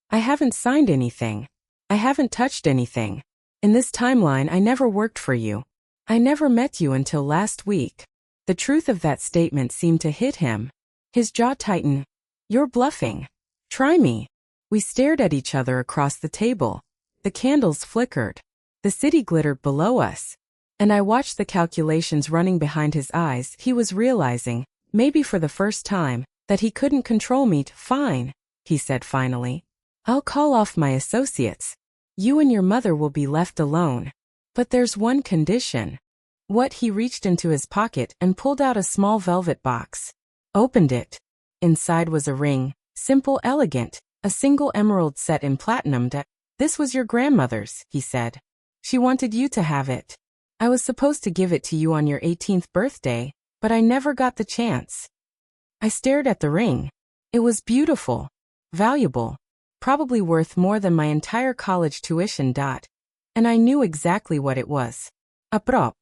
I haven't signed anything. I haven't touched anything. In this timeline, I never worked for you. I never met you until last week." The truth of that statement seemed to hit him. His jaw tightened. "You're bluffing. Try me." We stared at each other across the table. The candles flickered. The city glittered below us. And I watched the calculations running behind his eyes. He was realizing, maybe for the first time, that he couldn't control me. "Fine," he said finally. "I'll call off my associates. You and your mother will be left alone. But there's one condition." What? He reached into his pocket and pulled out a small velvet box. Opened it. Inside was a ring, simple, elegant, a single emerald set in platinum. "This was your grandmother's," he said. "She wanted you to have it. I was supposed to give it to you on your 18th birthday, but I never got the chance." I stared at the ring. It was beautiful, valuable, probably worth more than my entire college tuition. And I knew exactly what it was. A prop.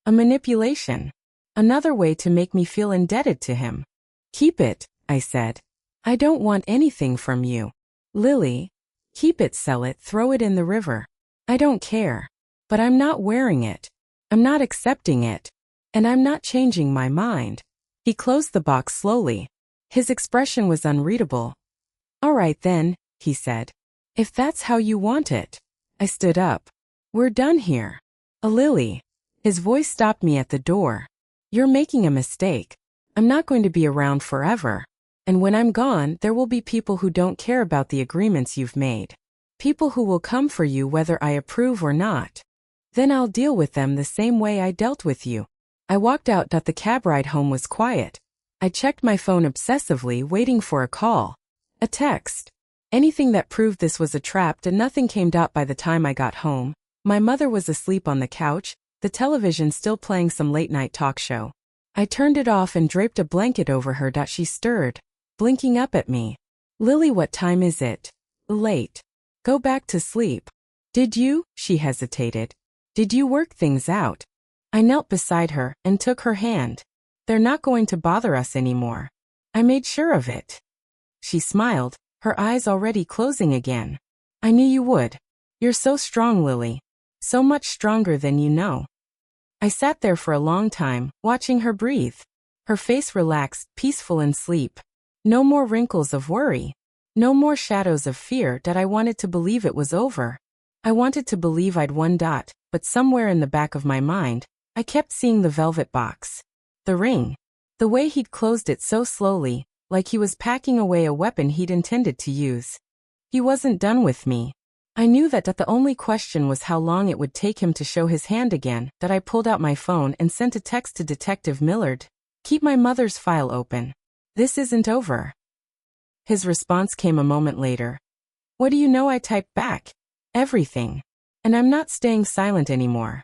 A manipulation. Another way to make me feel indebted to him. "Keep it," I said. "I don't want anything from you. Lily. Keep it, sell it, throw it in the river. I don't care. But I'm not wearing it. I'm not accepting it. And I'm not changing my mind." He closed the box slowly. His expression was unreadable. "All right then," he said. "If that's how you want it." I stood up. "We're done here." "Lily." His voice stopped me at the door. "You're making a mistake. I'm not going to be around forever. And when I'm gone, there will be people who don't care about the agreements you've made. People who will come for you whether I approve or not. Then I'll deal with them the same way I dealt with you." I walked out. The cab ride home was quiet. I checked my phone obsessively, waiting for a call. A text. Anything that proved this was a trap, and nothing came. By the time I got home, my mother was asleep on the couch, the television still playing some late-night talk show. I turned it off and draped a blanket over her. She stirred, blinking up at me. "Lily, what time is it?" "Late. Go back to sleep." "Did you?" She hesitated. "Did you work things out?" I knelt beside her and took her hand. "They're not going to bother us anymore. I made sure of it." She smiled, her eyes already closing again. "I knew you would. You're so strong, Lily. So much stronger than you know." I sat there for a long time, watching her breathe. Her face relaxed, peaceful in sleep. No more wrinkles of worry. No more shadows of fear. I wanted to believe it was over. I wanted to believe I'd won. But somewhere in the back of my mind, I kept seeing the velvet box. The ring. The way he'd closed it so slowly, like he was packing away a weapon he'd intended to use. He wasn't done with me. I knew that the only question was how long it would take him to show his hand again. I pulled out my phone and sent a text to Detective Millard. "Keep my mother's file open. This isn't over." His response came a moment later. "What do you know?" I typed back. "Everything. And I'm not staying silent anymore."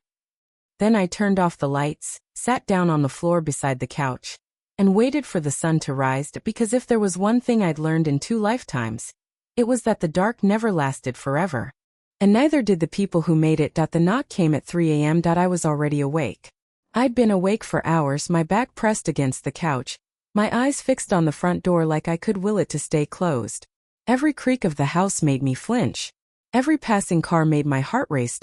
Then I turned off the lights, sat down on the floor beside the couch, and waited for the sun to rise, because if there was one thing I'd learned in 2 lifetimes, it was that the dark never lasted forever. And neither did the people who made it. The knock came at 3 a.m. I was already awake. I'd been awake for hours, my back pressed against the couch, my eyes fixed on the front door like I could will it to stay closed. Every creak of the house made me flinch. Every passing car made my heart race.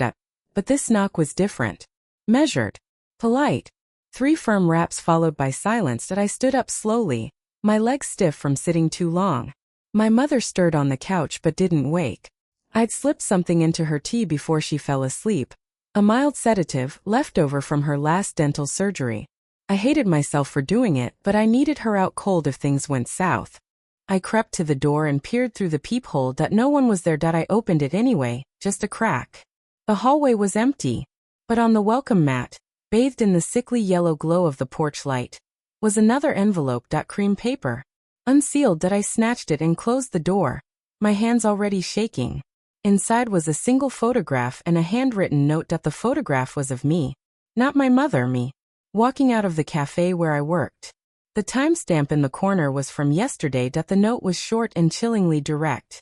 But this knock was different. Measured. Polite. 3 firm raps followed by silence. I stood up slowly, my legs stiff from sitting too long. My mother stirred on the couch but didn't wake. I'd slipped something into her tea before she fell asleep. A mild sedative, left over from her last dental surgery. I hated myself for doing it, but I needed her out cold if things went south. I crept to the door and peered through the peephole. No one was there. I opened it anyway, just a crack. The hallway was empty. But on the welcome mat, bathed in the sickly yellow glow of the porch light, was another envelope. Cream paper. Unsealed. I snatched it and closed the door, my hands already shaking. Inside was a single photograph and a handwritten note. The photograph was of me. Not my mother, me. Walking out of the cafe where I worked. The timestamp in the corner was from yesterday. The note was short and chillingly direct.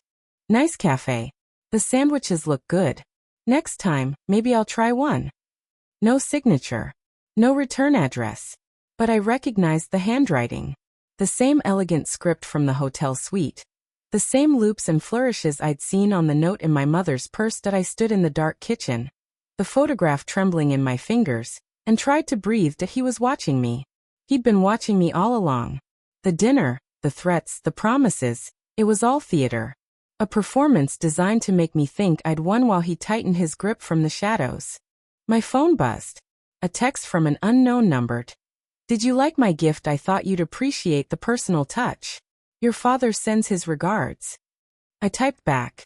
Nice cafe. The sandwiches look good. Next time, maybe I'll try one. No signature. No return address. But I recognized the handwriting. The same elegant script from the hotel suite. The same loops and flourishes I'd seen on the note in my mother's purse that I stood in the dark kitchen, the photograph trembling in my fingers, and tried to breathe that he was watching me. He'd been watching me all along. The dinner, the threats, the promises, it was all theater. A performance designed to make me think I'd won while he tightened his grip from the shadows. My phone buzzed. A text from an unknown number. Did you like my gift? I thought you'd appreciate the personal touch. Your father sends his regards. I typed back.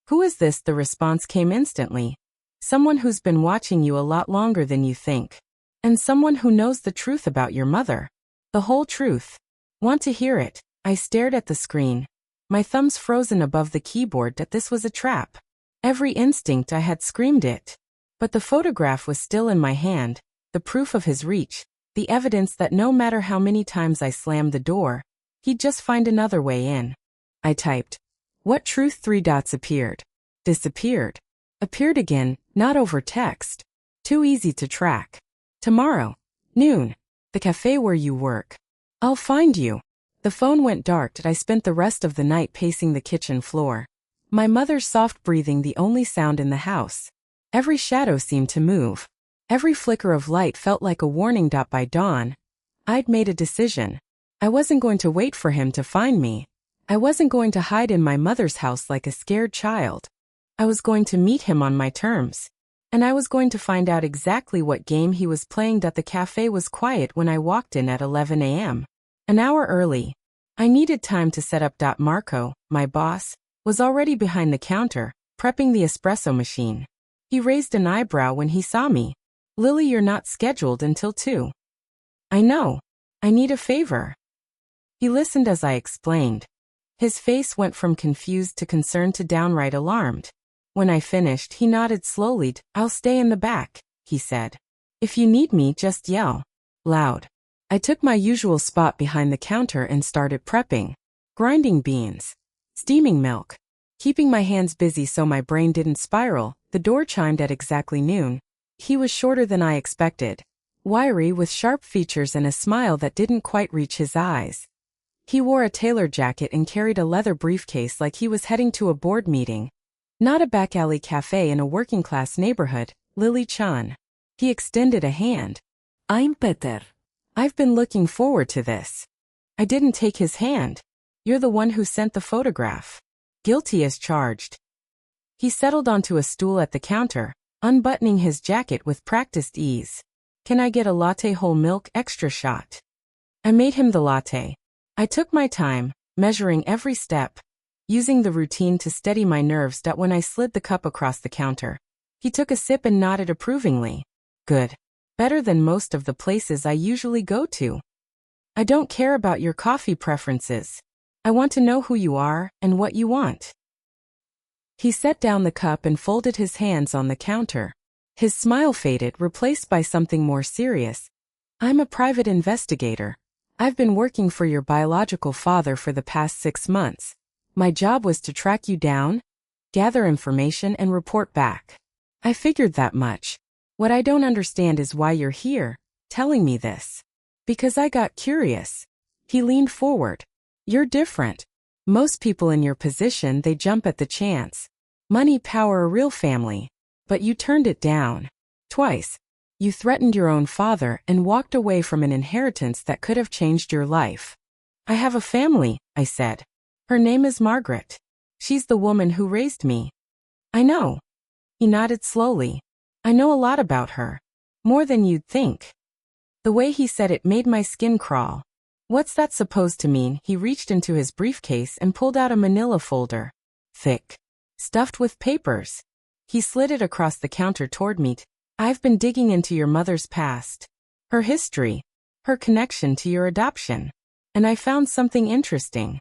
Who is this? The response came instantly. Someone who's been watching you a lot longer than you think. And someone who knows the truth about your mother. The whole truth. Want to hear it? I stared at the screen. My thumbs frozen above the keyboard that this was a trap. Every instinct I had screamed it. But the photograph was still in my hand, the proof of his reach, the evidence that no matter how many times I slammed the door, he'd just find another way in. I typed. What truth? 3 dots appeared. Disappeared. Appeared again, not over text. Too easy to track. Tomorrow. Noon. The cafe where you work. I'll find you. The phone went dark. I spent the rest of the night pacing the kitchen floor. My mother's soft breathing the only sound in the house. Every shadow seemed to move. Every flicker of light felt like a warning. By dawn, I'd made a decision. I wasn't going to wait for him to find me. I wasn't going to hide in my mother's house like a scared child. I was going to meet him on my terms. And I was going to find out exactly what game he was playing. The cafe was quiet when I walked in at 11 a.m. An hour early. I needed time to set up. Marco, my boss, was already behind the counter, prepping the espresso machine. He raised an eyebrow when he saw me. Lily, you're not scheduled until 2. I know. I need a favor. He listened as I explained. His face went from confused to concerned to downright alarmed. When I finished, he nodded slowly. I'll stay in the back, he said. If you need me, just yell. Loud. I took my usual spot behind the counter and started prepping. Grinding beans. Steaming milk. Keeping my hands busy so my brain didn't spiral. The door chimed at exactly noon. He was shorter than I expected. Wiry with sharp features and a smile that didn't quite reach his eyes. He wore a tailored jacket and carried a leather briefcase like he was heading to a board meeting. Not a back alley cafe in a working-class neighborhood, Lily Chan. He extended a hand. I'm Peter. I've been looking forward to this. I didn't take his hand. You're the one who sent the photograph. Guilty as charged. He settled onto a stool at the counter, unbuttoning his jacket with practiced ease. Can I get a latte whole milk extra shot? I made him the latte. I took my time, measuring every step, using the routine to steady my nerves. When I slid the cup across the counter, he took a sip and nodded approvingly. Good. Better than most of the places I usually go to. I don't care about your coffee preferences. I want to know who you are and what you want. He set down the cup and folded his hands on the counter. His smile faded, replaced by something more serious. I'm a private investigator. I've been working for your biological father for the past 6 months. My job was to track you down, gather information, and report back. I figured that much. What I don't understand is why you're here, telling me this. Because I got curious. He leaned forward. You're different. Most people in your position, they jump at the chance. Money, power, a real family. But you turned it down. Twice. You threatened your own father and walked away from an inheritance that could have changed your life. I have a family, I said. Her name is Margaret. She's the woman who raised me. I know. He nodded slowly. I know a lot about her. More than you'd think. The way he said it made my skin crawl. What's that supposed to mean? He reached into his briefcase and pulled out a manila folder. Thick. Stuffed with papers. He slid it across the counter toward me. I've been digging into your mother's past. Her history. Her connection to your adoption. And I found something interesting.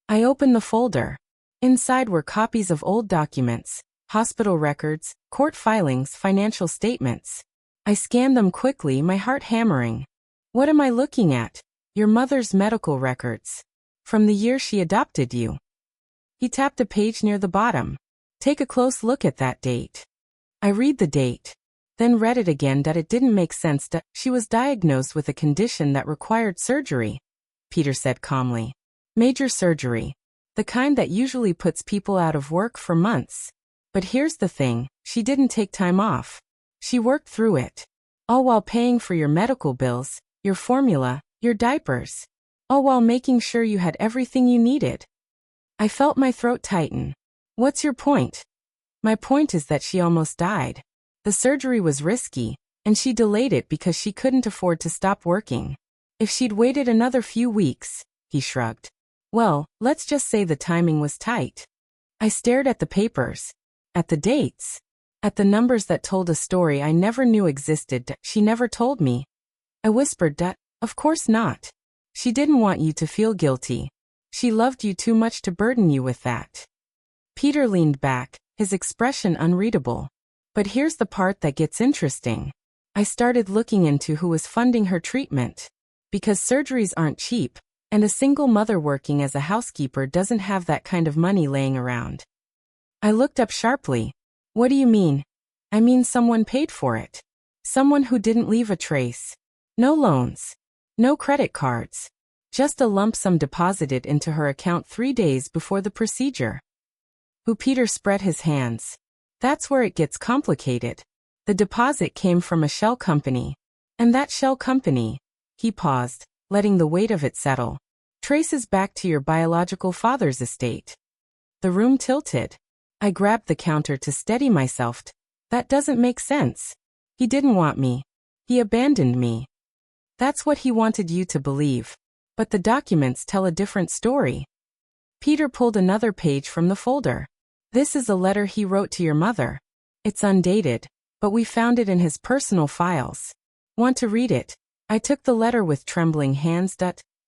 I opened the folder. Inside were copies of old documents, hospital records, court filings, financial statements. I scanned them quickly, my heart hammering. What am I looking at? Your mother's medical records. From the year she adopted you. He tapped a page near the bottom. Take a close look at that date. I read the date. Then read it again. That it didn't make sense. She was diagnosed with a condition that required surgery, Peter said calmly. Major surgery. The kind that usually puts people out of work for months. But here's the thing, she didn't take time off. She worked through it. All while paying for your medical bills, your formula, your diapers. All while making sure you had everything you needed. I felt my throat tighten. What's your point? My point is that she almost died. The surgery was risky, and she delayed it because she couldn't afford to stop working. If she'd waited another few weeks, he shrugged. Well, let's just say the timing was tight. I stared at the papers, at the dates, at the numbers that told a story I never knew existed. She never told me. I whispered, of course not. She didn't want you to feel guilty. She loved you too much to burden you with that. Peter leaned back, his expression unreadable. But here's the part that gets interesting. I started looking into who was funding her treatment. Because surgeries aren't cheap, and a single mother working as a housekeeper doesn't have that kind of money laying around. I looked up sharply. What do you mean? I mean someone paid for it. Someone who didn't leave a trace. No loans. No credit cards. Just a lump sum deposited into her account 3 days before the procedure. Who? Peter spread his hands. That's where it gets complicated. The deposit came from a shell company. And that shell company, he paused, letting the weight of it settle, traces back to your biological father's estate. The room tilted. I grabbed the counter to steady myself. That doesn't make sense. He didn't want me. He abandoned me. That's what he wanted you to believe. But the documents tell a different story. Peter pulled another page from the folder. This is a letter he wrote to your mother. It's undated, but we found it in his personal files. Want to read it? I took the letter with trembling hands.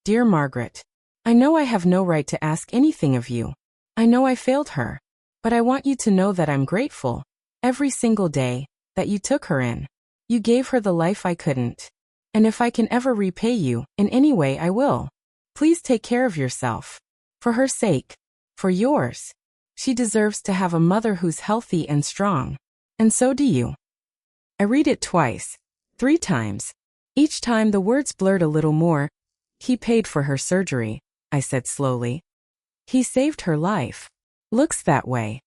Dear Margaret, I know I have no right to ask anything of you. I know I failed her. But I want you to know that I'm grateful, every single day, that you took her in. You gave her the life I couldn't. And if I can ever repay you, in any way I will. Please take care of yourself. For her sake. For yours. She deserves to have a mother who's healthy and strong. And so do you. I read it twice. 3 times. Each time the words blurred a little more. He paid for her surgery, I said slowly. He saved her life. Looks that way.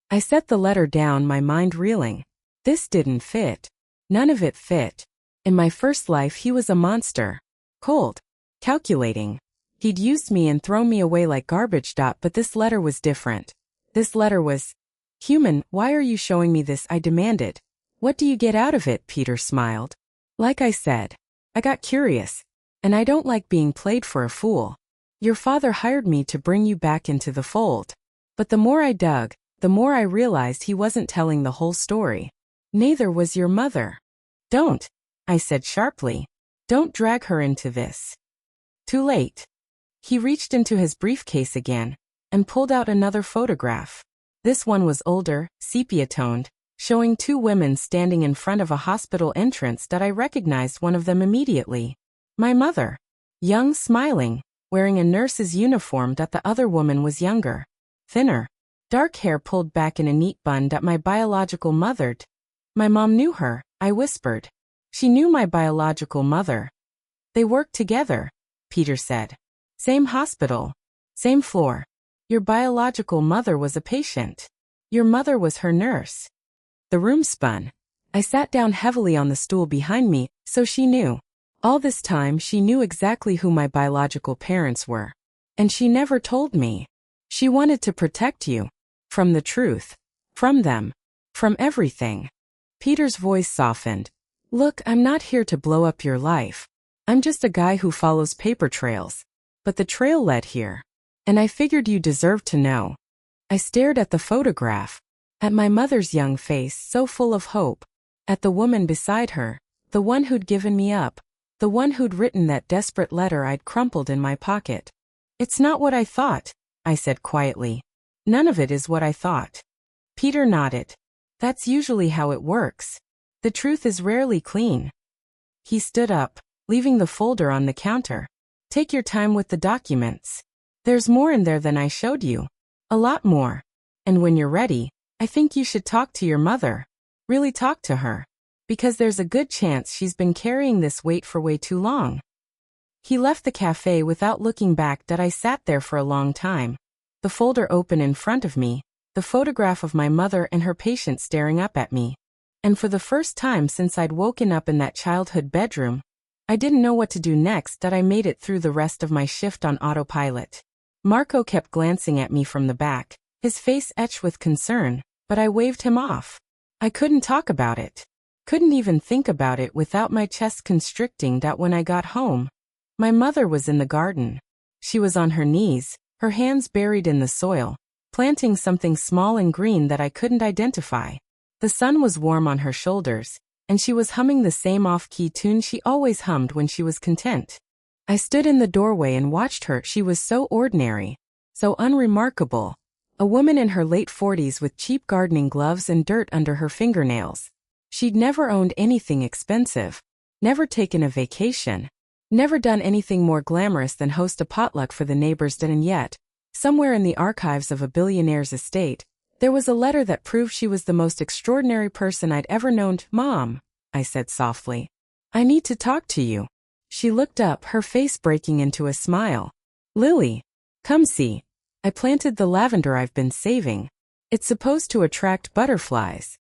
I set the letter down, my mind reeling. This didn't fit. None of it fit. In my first life he was a monster. Cold. Calculating. He'd used me and thrown me away like garbage. But this letter was different. This letter was human. Why are you showing me this? I demanded. What do you get out of it? Peter smiled. Like I said, I got curious. And I don't like being played for a fool. Your father hired me to bring you back into the fold. But the more I dug, the more I realized he wasn't telling the whole story. Neither was your mother. Don't, I said sharply. Don't drag her into this. Too late. He reached into his briefcase again and pulled out another photograph. This one was older, sepia-toned, showing 2 women standing in front of a hospital entrance. I recognized one of them immediately. My mother. Young, smiling, wearing a nurse's uniform. The other woman was younger. Thinner. Dark hair pulled back in a neat bun. My biological mother. My mom knew her, I whispered. She knew my biological mother. They worked together, Peter said. Same hospital. Same floor. Your biological mother was a patient. Your mother was her nurse. The room spun. I sat down heavily on the stool behind me, so she knew. All this time she knew exactly who my biological parents were. And she never told me. She wanted to protect you. From the truth. From them. From everything. Peter's voice softened. Look, I'm not here to blow up your life. I'm just a guy who follows paper trails. But the trail led here. And I figured you deserved to know. I stared at the photograph. At my mother's young face, so full of hope. At the woman beside her. The one who'd given me up. The one who'd written that desperate letter I'd crumpled in my pocket. It's not what I thought, I said quietly. None of it is what I thought. Peter nodded. That's usually how it works. The truth is rarely clean. He stood up, leaving the folder on the counter. Take your time with the documents. There's more in there than I showed you. A lot more. And when you're ready, I think you should talk to your mother. Really talk to her. Because there's a good chance she's been carrying this weight for way too long. He left the cafe without looking back. I sat there for a long time. The folder open in front of me, the photograph of my mother and her patient staring up at me. And for the first time since I'd woken up in that childhood bedroom, I didn't know what to do next. I made it through the rest of my shift on autopilot. Marco kept glancing at me from the back, his face etched with concern, but I waved him off. I couldn't talk about it. Couldn't even think about it without my chest constricting. When I got home, my mother was in the garden. She was on her knees, her hands buried in the soil, planting something small and green that I couldn't identify. The sun was warm on her shoulders, and she was humming the same off-key tune she always hummed when she was content. I stood in the doorway and watched her. She was so ordinary, so unremarkable. A woman in her late 40s with cheap gardening gloves and dirt under her fingernails. She'd never owned anything expensive, never taken a vacation, never done anything more glamorous than host a potluck for the neighbors. And yet, somewhere in the archives of a billionaire's estate, there was a letter that proved she was the most extraordinary person I'd ever known. "Mom," I said softly, "I need to talk to you." She looked up, her face breaking into a smile. "Lily, come see. I planted the lavender I've been saving. It's supposed to attract butterflies."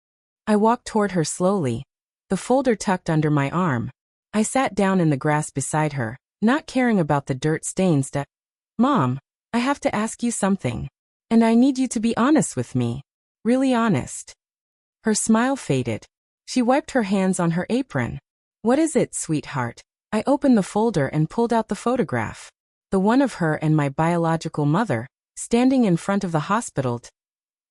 I walked toward her slowly, the folder tucked under my arm. I sat down in the grass beside her, not caring about the dirt stains. "Mom, I have to ask you something. And I need you to be honest with me. Really honest." Her smile faded. She wiped her hands on her apron. "What is it, sweetheart?" I opened the folder and pulled out the photograph. The one of her and my biological mother, standing in front of the hospital.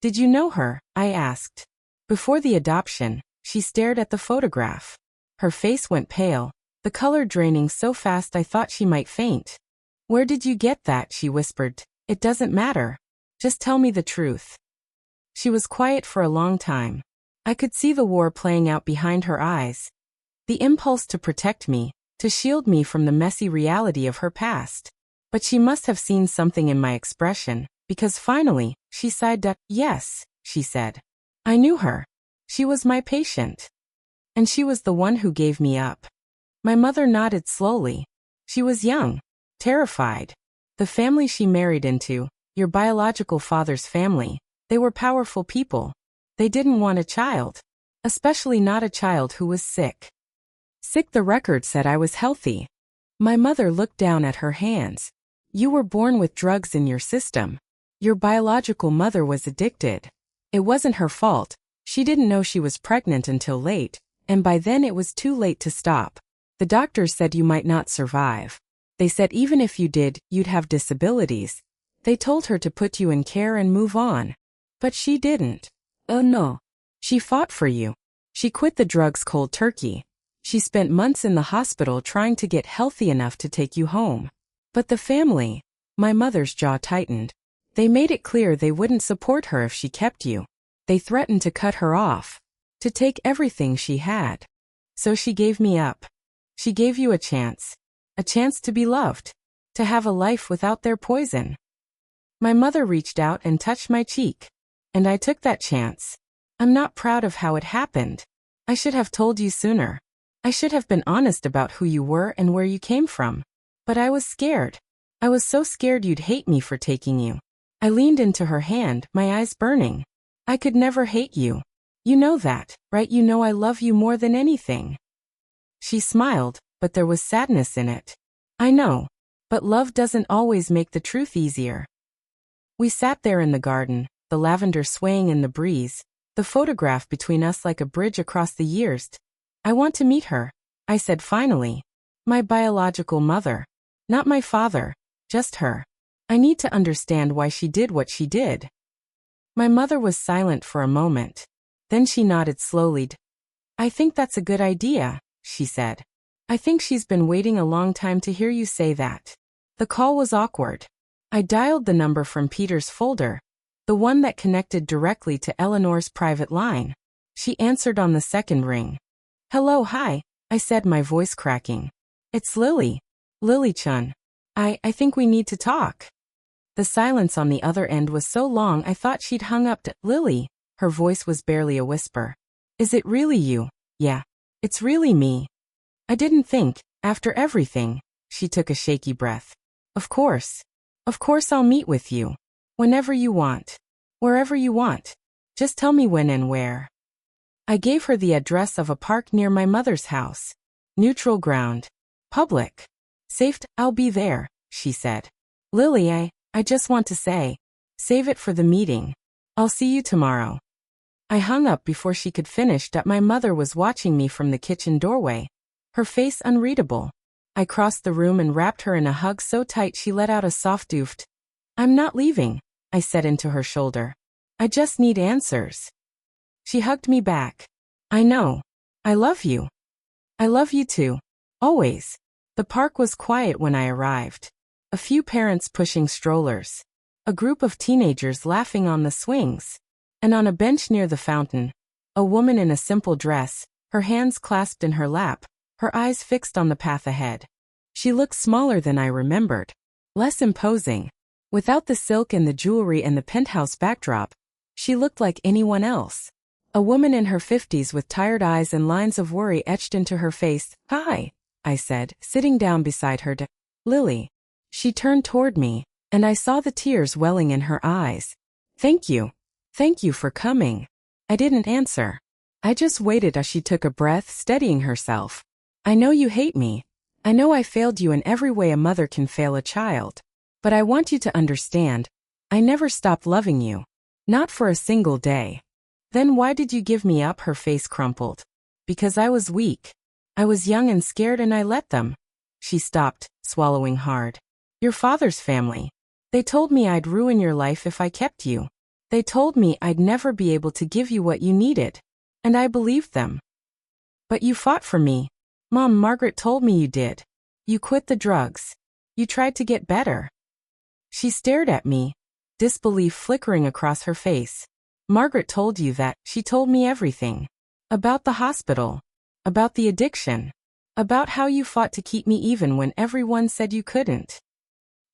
"Did you know her?" I asked. Before the adoption, she stared at the photograph. Her face went pale, the color draining so fast I thought she might faint. "Where did you get that?" she whispered. "It doesn't matter. Just tell me the truth." She was quiet for a long time. I could see the war playing out behind her eyes. The impulse to protect me, to shield me from the messy reality of her past. But she must have seen something in my expression, because finally, she sighed. "Yes," she said. "I knew her. She was my patient. And she was the one who gave me up." My mother nodded slowly. She was young, terrified. The family she married into, your biological father's family, they were powerful people. They didn't want a child. Especially not a child who was sick. Sick, the record said I was healthy. My mother looked down at her hands. "You were born with drugs in your system. Your biological mother was addicted. It wasn't her fault. She didn't know she was pregnant until late, and by then it was too late to stop. The doctors said you might not survive. They said even if you did, you'd have disabilities. They told her to put you in care and move on. But she didn't. Oh no. She fought for you. She quit the drugs cold turkey. She spent months in the hospital trying to get healthy enough to take you home. But the family," my mother's jaw tightened. "They made it clear they wouldn't support her if she kept you. They threatened to cut her off. To take everything she had. So she gave me up. She gave you a chance. A chance to be loved. To have a life without their poison." My mother reached out and touched my cheek. And I took that chance. I'm not proud of how it happened. I should have told you sooner. I should have been honest about who you were and where you came from. But I was scared. I was so scared you'd hate me for taking you. I leaned into her hand, my eyes burning. "I could never hate you. You know that, right? You know I love you more than anything." She smiled, but there was sadness in it. "I know. But love doesn't always make the truth easier." We sat there in the garden, the lavender swaying in the breeze, the photograph between us like a bridge across the years. "I want to meet her," I said finally. "My biological mother. Not my father, just her. I need to understand why she did what she did." My mother was silent for a moment. Then she nodded slowly. "I think that's a good idea," she said. "I think she's been waiting a long time to hear you say that." The call was awkward. I dialed the number from Peter's folder, the one that connected directly to Eleanor's private line. She answered on the second ring. "Hello, hi," I said, my voice cracking. "It's Lily. Lily-chan. I think we need to talk. The silence on the other end was so long I thought she'd hung up. Lily, her voice was barely a whisper. Is it really you? Yeah. It's really me. I didn't think, after everything. She took a shaky breath. Of course. Of course I'll meet with you. Whenever you want. Wherever you want. Just tell me when and where. I gave her the address of a park near my mother's house. Neutral ground. Public. Safe. I'll be there, she said. Lily, I just want to say. Save it for the meeting. I'll see you tomorrow. I hung up before she could finish. My mother was watching me from the kitchen doorway. Her face unreadable. I crossed the room and wrapped her in a hug so tight she let out a soft oof. I'm not leaving, I said into her shoulder. I just need answers. She hugged me back. I know. I love you. I love you too. Always. The park was quiet when I arrived. A few parents pushing strollers. A group of teenagers laughing on the swings. And on a bench near the fountain, a woman in a simple dress, her hands clasped in her lap, her eyes fixed on the path ahead. She looked smaller than I remembered. Less imposing. Without the silk and the jewelry and the penthouse backdrop, she looked like anyone else. A woman in her 50s with tired eyes and lines of worry etched into her face. Hi, I said, sitting down beside her. Lily. She turned toward me, and I saw the tears welling in her eyes. Thank you. Thank you for coming. I didn't answer. I just waited as she took a breath, steadying herself. I know you hate me. I know I failed you in every way a mother can fail a child. But I want you to understand, I never stopped loving you. Not for a single day. Then why did you give me up? Her face crumpled. Because I was weak. I was young and scared and I let them. She stopped, swallowing hard. Your father's family. They told me I'd ruin your life if I kept you. They told me I'd never be able to give you what you needed. And I believed them. But you fought for me. Mom, Margaret told me you did. You quit the drugs. You tried to get better. She stared at me, disbelief flickering across her face. Margaret told you that. She told me everything. About the hospital. About the addiction. About how you fought to keep me even when everyone said you couldn't.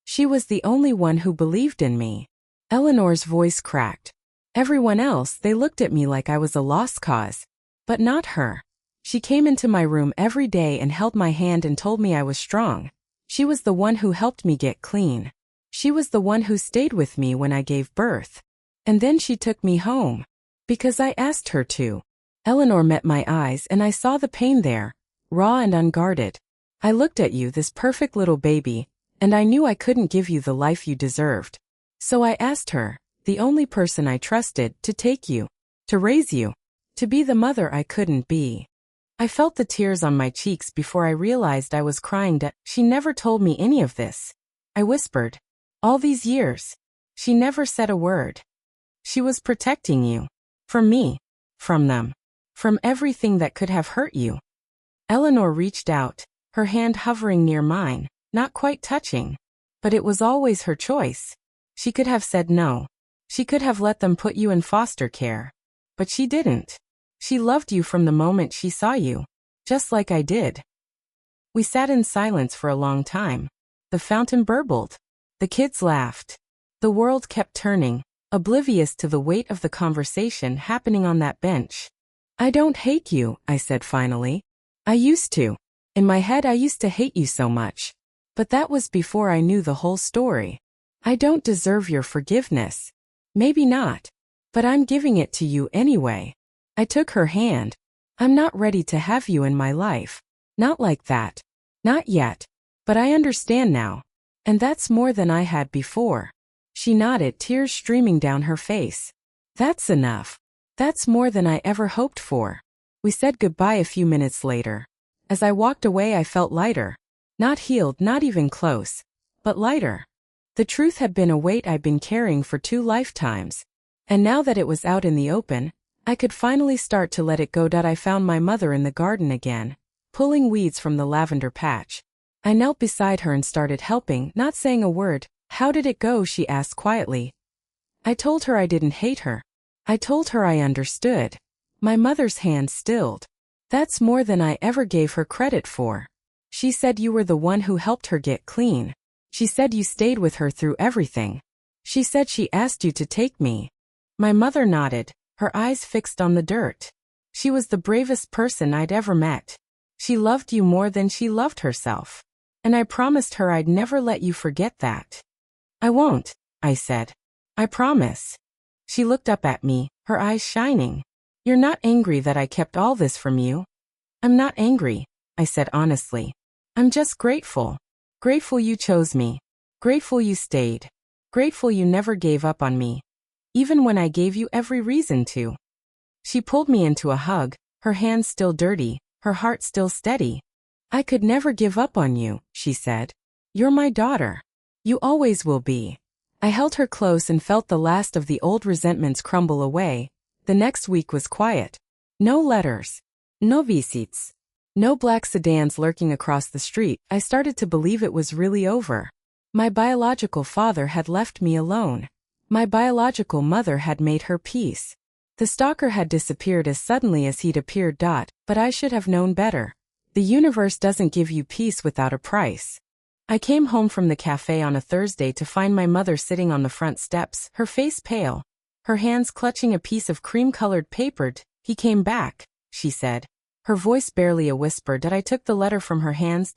She was the only one who believed in me. Eleanor's voice cracked. Everyone else, they looked at me like I was a lost cause. But not her. She came into my room every day and held my hand and told me I was strong. She was the one who helped me get clean. She was the one who stayed with me when I gave birth. And then she took me home. Because I asked her to. Eleanor met my eyes and I saw the pain there, raw and unguarded. I looked at you, this perfect little baby, and I knew I couldn't give you the life you deserved. So I asked her, the only person I trusted, to take you, to raise you, to be the mother I couldn't be. I felt the tears on my cheeks before I realized I was crying. She never told me any of this. I whispered. All these years. She never said a word. She was protecting you. From me. From them. From everything that could have hurt you. Eleanor reached out, her hand hovering near mine, not quite touching. But it was always her choice. She could have said no. She could have let them put you in foster care. But she didn't. She loved you from the moment she saw you. Just like I did. We sat in silence for a long time. The fountain burbled. The kids laughed. The world kept turning, oblivious to the weight of the conversation happening on that bench. I don't hate you, I said finally. I used to. In my head I used to hate you so much. But that was before I knew the whole story. I don't deserve your forgiveness. Maybe not. But I'm giving it to you anyway. I took her hand. I'm not ready to have you in my life. Not like that. Not yet. But I understand now. And that's more than I had before. She nodded, tears streaming down her face. That's enough. That's more than I ever hoped for. We said goodbye a few minutes later. As I walked away I felt lighter. Not healed, not even close. But lighter. The truth had been a weight I'd been carrying for 2 lifetimes. And now that it was out in the open, I could finally start to let it go. I found my mother in the garden again, pulling weeds from the lavender patch. I knelt beside her and started helping, not saying a word. How did it go? She asked quietly. I told her I didn't hate her. I told her I understood. My mother's hand stilled. That's more than I ever gave her credit for. She said you were the one who helped her get clean. She said you stayed with her through everything. She said she asked you to take me. My mother nodded, her eyes fixed on the dirt. She was the bravest person I'd ever met. She loved you more than she loved herself. And I promised her I'd never let you forget that. I won't, I said. I promise. She looked up at me, her eyes shining. You're not angry that I kept all this from you? I'm not angry, I said honestly. I'm just grateful. Grateful you chose me. Grateful you stayed. Grateful you never gave up on me. Even when I gave you every reason to. She pulled me into a hug, her hands still dirty, her heart still steady. I could never give up on you, she said. You're my daughter. You always will be. I held her close and felt the last of the old resentments crumble away. The next week was quiet. No letters. No visites. No black sedans lurking across the street. I started to believe it was really over. My biological father had left me alone. My biological mother had made her peace. The stalker had disappeared as suddenly as he'd appeared. But I should have known better. The universe doesn't give you peace without a price. I came home from the cafe on a Thursday to find my mother sitting on the front steps, her face pale, her hands clutching a piece of cream-colored paper. He came back, she said, her voice barely a whisper. I took the letter from her hands.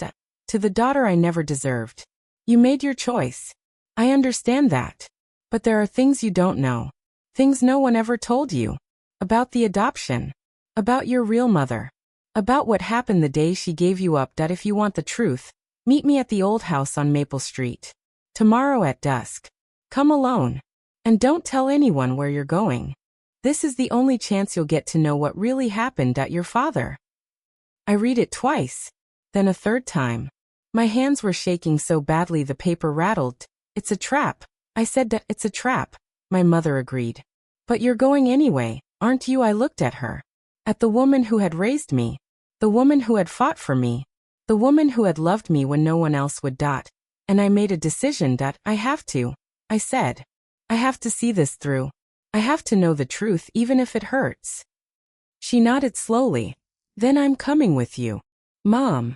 To the daughter I never deserved. You made your choice. I understand that. But there are things you don't know. Things no one ever told you. About the adoption. About your real mother. About what happened the day she gave you up. If you want the truth, meet me at the old house on Maple Street. Tomorrow at dusk. Come alone. And don't tell anyone where you're going. This is the only chance you'll get to know what really happened at your father. I read it twice. Then a third time. My hands were shaking so badly the paper rattled. It's a trap. I said that it's a trap. My mother agreed. But you're going anyway, aren't you? I looked at her. At the woman who had raised me. The woman who had fought for me. The woman who had loved me when no one else would. And I made a decision. I have to. I said. I have to see this through. I have to know the truth even if it hurts. She nodded slowly. Then I'm coming with you. Mom.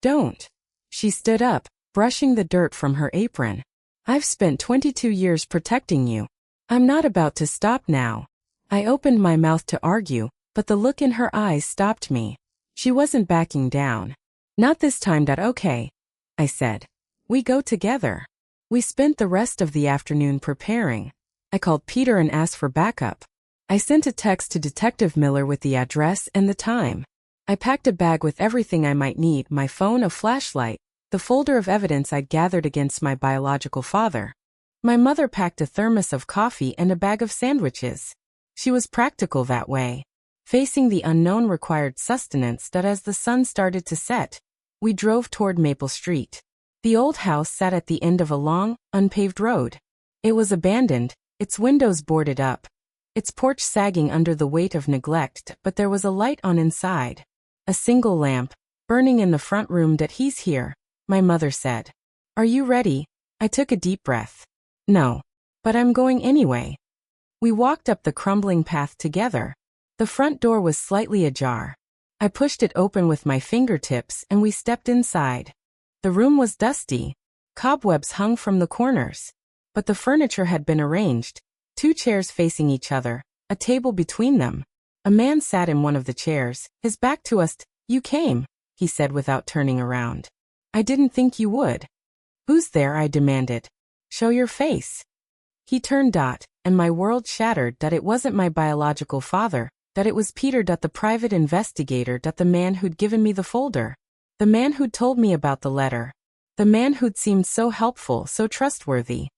Don't. She stood up, brushing the dirt from her apron. I've spent 22 years protecting you. I'm not about to stop now. I opened my mouth to argue, but the look in her eyes stopped me. She wasn't backing down. Not this time. Okay, I said. We go together. We spent the rest of the afternoon preparing. I called Peter and asked for backup. I sent a text to Detective Miller with the address and the time. I packed a bag with everything I might need, my phone, a flashlight, the folder of evidence I'd gathered against my biological father. My mother packed a thermos of coffee and a bag of sandwiches. She was practical that way. Facing the unknown required sustenance. As the sun started to set, we drove toward Maple Street. The old house sat at the end of a long, unpaved road. It was abandoned, its windows boarded up, its porch sagging under the weight of neglect, but there was a light on inside. A single lamp, burning in the front room. He's here, my mother said. Are you ready? I took a deep breath. No. But I'm going anyway. We walked up the crumbling path together. The front door was slightly ajar. I pushed it open with my fingertips and we stepped inside. The room was dusty. Cobwebs hung from the corners. But the furniture had been arranged. 2 chairs facing each other, a table between them. A man sat in one of the chairs, his back to us. You came, he said without turning around. I didn't think you would. Who's there? I demanded. Show your face. He turned. And my world shattered. It wasn't my biological father. It was Peter. The private investigator. The man who'd given me the folder. The man who'd told me about the letter. The man who'd seemed so helpful, so trustworthy.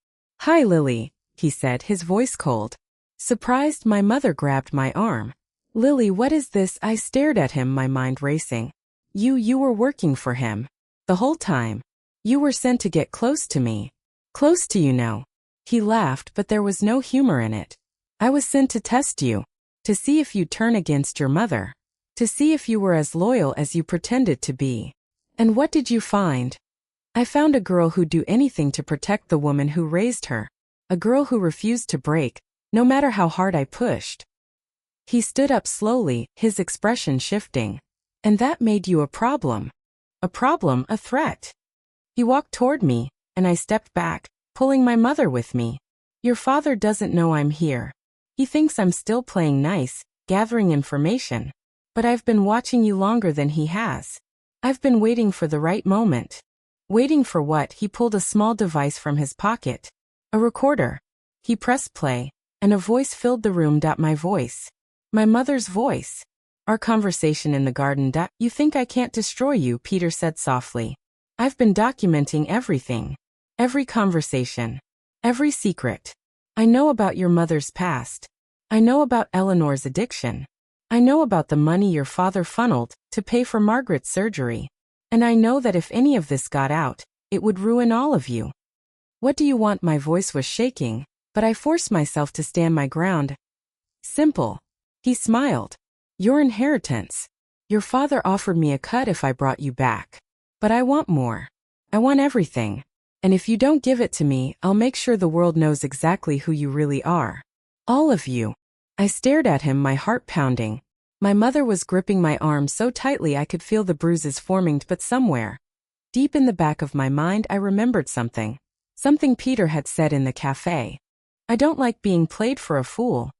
Hi, Lily, he said, his voice cold. Surprised, my mother grabbed my arm. Lily, what is this? I stared at him, my mind racing. You were working for him. The whole time. You were sent to get close to me. Close to you. He laughed, but there was no humor in it. I was sent to test you. To see if you'd turn against your mother. To see if you were as loyal as you pretended to be. And what did you find? I found a girl who'd do anything to protect the woman who raised her. A girl who refused to break, no matter how hard I pushed. He stood up slowly, his expression shifting. And that made you a problem. A problem, a threat. He walked toward me, and I stepped back, pulling my mother with me. Your father doesn't know I'm here. He thinks I'm still playing nice, gathering information. But I've been watching you longer than he has. I've been waiting for the right moment. Waiting for what? He pulled a small device from his pocket. A recorder. He pressed play, and a voice filled the room. My voice. My mother's voice. Our conversation in the garden. You think I can't destroy you, Peter said softly. I've been documenting everything. Every conversation. Every secret. I know about your mother's past. I know about Eleanor's addiction. I know about the money your father funneled to pay for Margaret's surgery. And I know that if any of this got out, it would ruin all of you. What do you want? My voice was shaking, but I forced myself to stand my ground. Simple. He smiled. Your inheritance. Your father offered me a cut if I brought you back. But I want more. I want everything. And if you don't give it to me, I'll make sure the world knows exactly who you really are. All of you. I stared at him, my heart pounding. My mother was gripping my arm so tightly I could feel the bruises forming, but somewhere, deep in the back of my mind, I remembered something. Something Peter had said in the cafe. I don't like being played for a fool.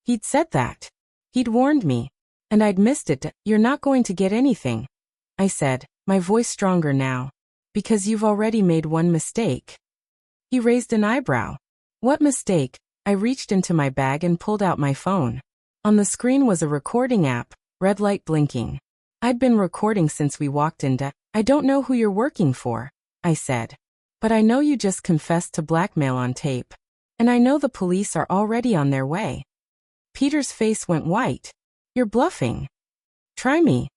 He'd said that. He'd warned me. And I'd missed it. You're not going to get anything, I said, my voice stronger now. Because you've already made one mistake. He raised an eyebrow. What mistake? I reached into my bag and pulled out my phone. On the screen was a recording app, red light blinking. I'd been recording since we walked in. I don't know who you're working for, I said. But I know you just confessed to blackmail on tape. And I know the police are already on their way. Peter's face went white. You're bluffing. Try me.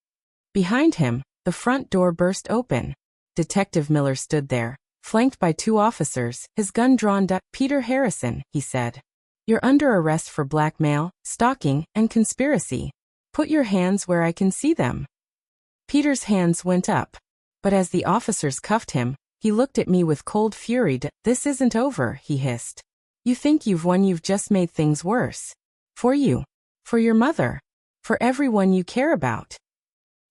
Behind him, the front door burst open. Detective Miller stood there, flanked by 2 officers, his gun drawn. Peter Harrison, he said. You're under arrest for blackmail, stalking, and conspiracy. Put your hands where I can see them. Peter's hands went up. But as the officers cuffed him, he looked at me with cold fury. This isn't over, he hissed. You think you've won? You've just made things worse. For you. For your mother. For everyone you care about.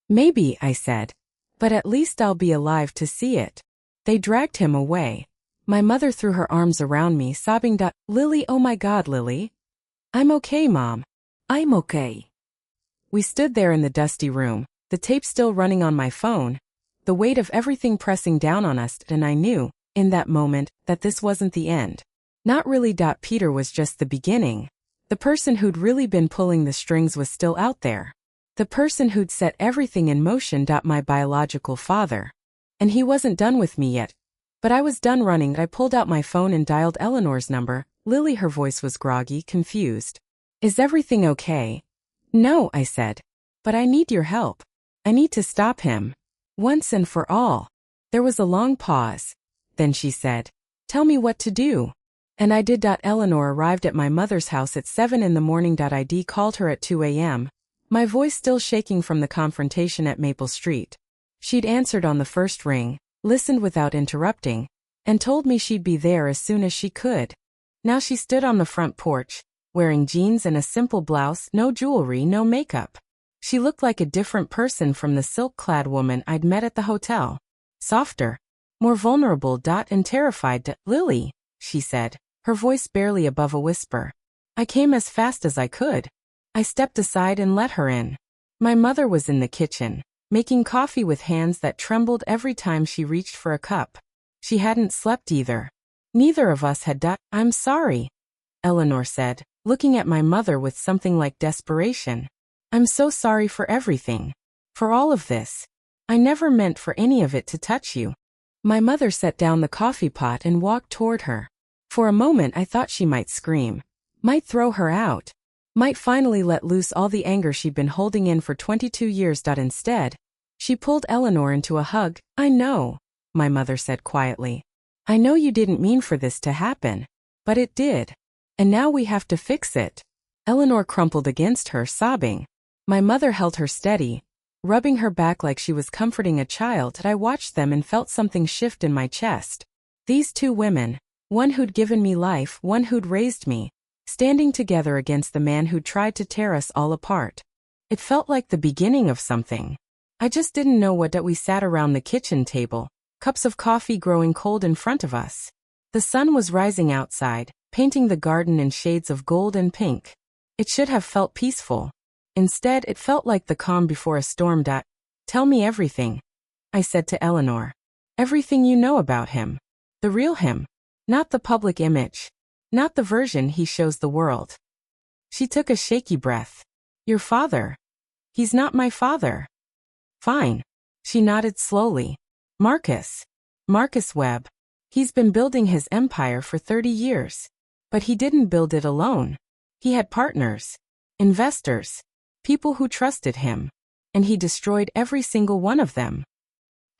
Maybe, I said. But at least I'll be alive to see it. They dragged him away. My mother threw her arms around me, sobbing. Lily, oh my God, Lily. I'm okay, Mom. I'm okay. We stood there in the dusty room, the tape still running on my phone, the weight of everything pressing down on us, and I knew, in that moment, that this wasn't the end. Not really. Peter was just the beginning. The person who'd really been pulling the strings was still out there. The person who'd set everything in motion. My biological father. And he wasn't done with me yet. But I was done running. I pulled out my phone and dialed Eleanor's number. Lily, her voice was groggy, confused. Is everything okay? No, I said. But I need your help. I need to stop him. Once and for all. There was a long pause. Then she said, tell me what to do. And I did. Eleanor arrived at my mother's house at 7 in the morning. ID called her at 2 a.m. My voice still shaking from the confrontation at Maple Street. She'd answered on the first ring, listened without interrupting, and told me she'd be there as soon as she could. Now she stood on the front porch, wearing jeans and a simple blouse, no jewelry, no makeup. She looked like a different person from the silk-clad woman I'd met at the hotel. Softer, more vulnerable. And terrified. Lily, she said, her voice barely above a whisper. I came as fast as I could. I stepped aside and let her in. My mother was in the kitchen, making coffee with hands that trembled every time she reached for a cup. She hadn't slept either. Neither of us had. I'm sorry, Eleanor said, looking at my mother with something like desperation. I'm so sorry for everything. For all of this. I never meant for any of it to touch you. My mother set down the coffee pot and walked toward her. For a moment I thought she might scream. Might throw her out. Might finally let loose all the anger she'd been holding in for 22 years. Instead, she pulled Eleanor into a hug. I know, my mother said quietly. I know you didn't mean for this to happen. But it did. And now we have to fix it. Eleanor crumpled against her, sobbing. My mother held her steady, rubbing her back like she was comforting a child. I watched them and felt something shift in my chest. These 2 women, one who'd given me life, one who'd raised me, standing together against the man who tried to tear us all apart. It felt like the beginning of something. I just didn't know what. We sat around the kitchen table, cups of coffee growing cold in front of us. The sun was rising outside, painting the garden in shades of gold and pink. It should have felt peaceful. Instead, it felt like the calm before a storm. Tell me everything, I said to Eleanor. Everything you know about him. The real him. Not the public image. Not the version he shows the world. She took a shaky breath. Your father? He's not my father. Fine. She nodded slowly. Marcus. Marcus Webb. He's been building his empire for 30 years. But he didn't build it alone. He had partners. Investors. People who trusted him. And he destroyed every single one of them.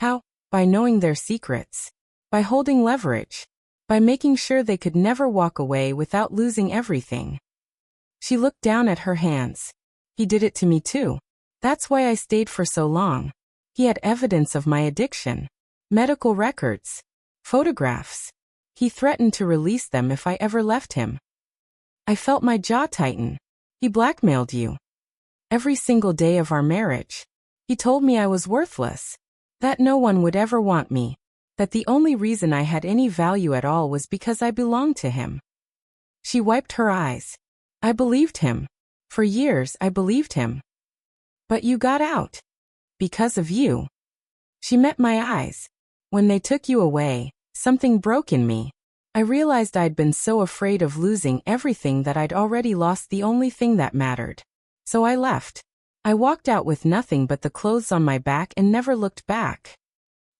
How? By knowing their secrets. By holding leverage. By making sure they could never walk away without losing everything. She looked down at her hands. He did it to me too. That's why I stayed for so long. He had evidence of my addiction. Medical records. Photographs. He threatened to release them if I ever left him. I felt my jaw tighten. He blackmailed you. Every single day of our marriage. He told me I was worthless. That no one would ever want me. That the only reason I had any value at all was because I belonged to him. She wiped her eyes. I believed him. For years I believed him. But you got out. Because of you. She met my eyes. When they took you away, something broke in me. I realized I'd been so afraid of losing everything that I'd already lost the only thing that mattered. So I left. I walked out with nothing but the clothes on my back and never looked back.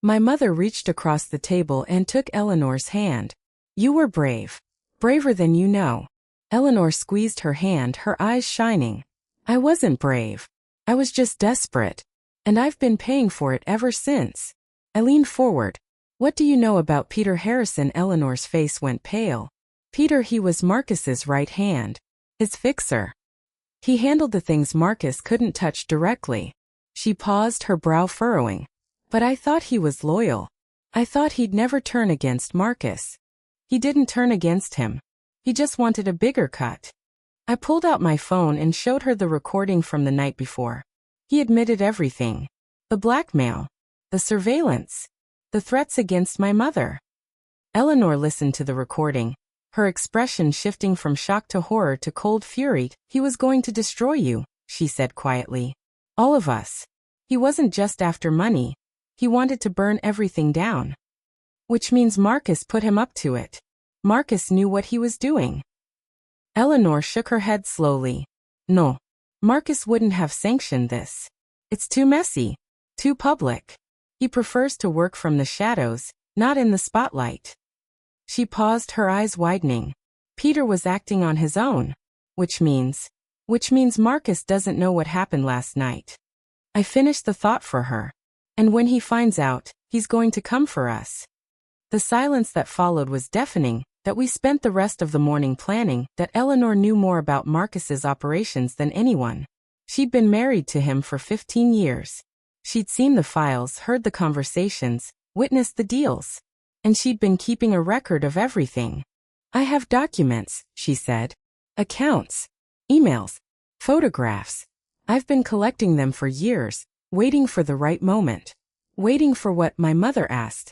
My mother reached across the table and took Eleanor's hand. You were brave. Braver than you know. Eleanor squeezed her hand, her eyes shining. I wasn't brave. I was just desperate. And I've been paying for it ever since. I leaned forward. What do you know about Peter Harrison? Eleanor's face went pale. Peter, he was Marcus's right hand. His fixer. He handled the things Marcus couldn't touch directly. She paused, her brow furrowing. But I thought he was loyal. I thought he'd never turn against Marcus. He didn't turn against him. He just wanted a bigger cut. I pulled out my phone and showed her the recording from the night before. He admitted everything. The blackmail. The surveillance. The threats against my mother. Eleanor listened to the recording, her expression shifting from shock to horror to cold fury. He was going to destroy you, she said quietly. All of us. He wasn't just after money. He wanted to burn everything down. Which means Marcus put him up to it. Marcus knew what he was doing. Eleanor shook her head slowly. No. Marcus wouldn't have sanctioned this. It's too messy. Too public. He prefers to work from the shadows, not in the spotlight. She paused, her eyes widening. Peter was acting on his own. Which means Marcus doesn't know what happened last night. I finished the thought for her. And when he finds out, he's going to come for us. The silence that followed was deafening, that we spent the rest of the morning planning, that Eleanor knew more about Marcus's operations than anyone. She'd been married to him for 15 years. She'd seen the files, heard the conversations, witnessed the deals. And she'd been keeping a record of everything. I have documents, she said. Accounts. Emails. Photographs. I've been collecting them for years, waiting for the right moment. Waiting for what my mother asked.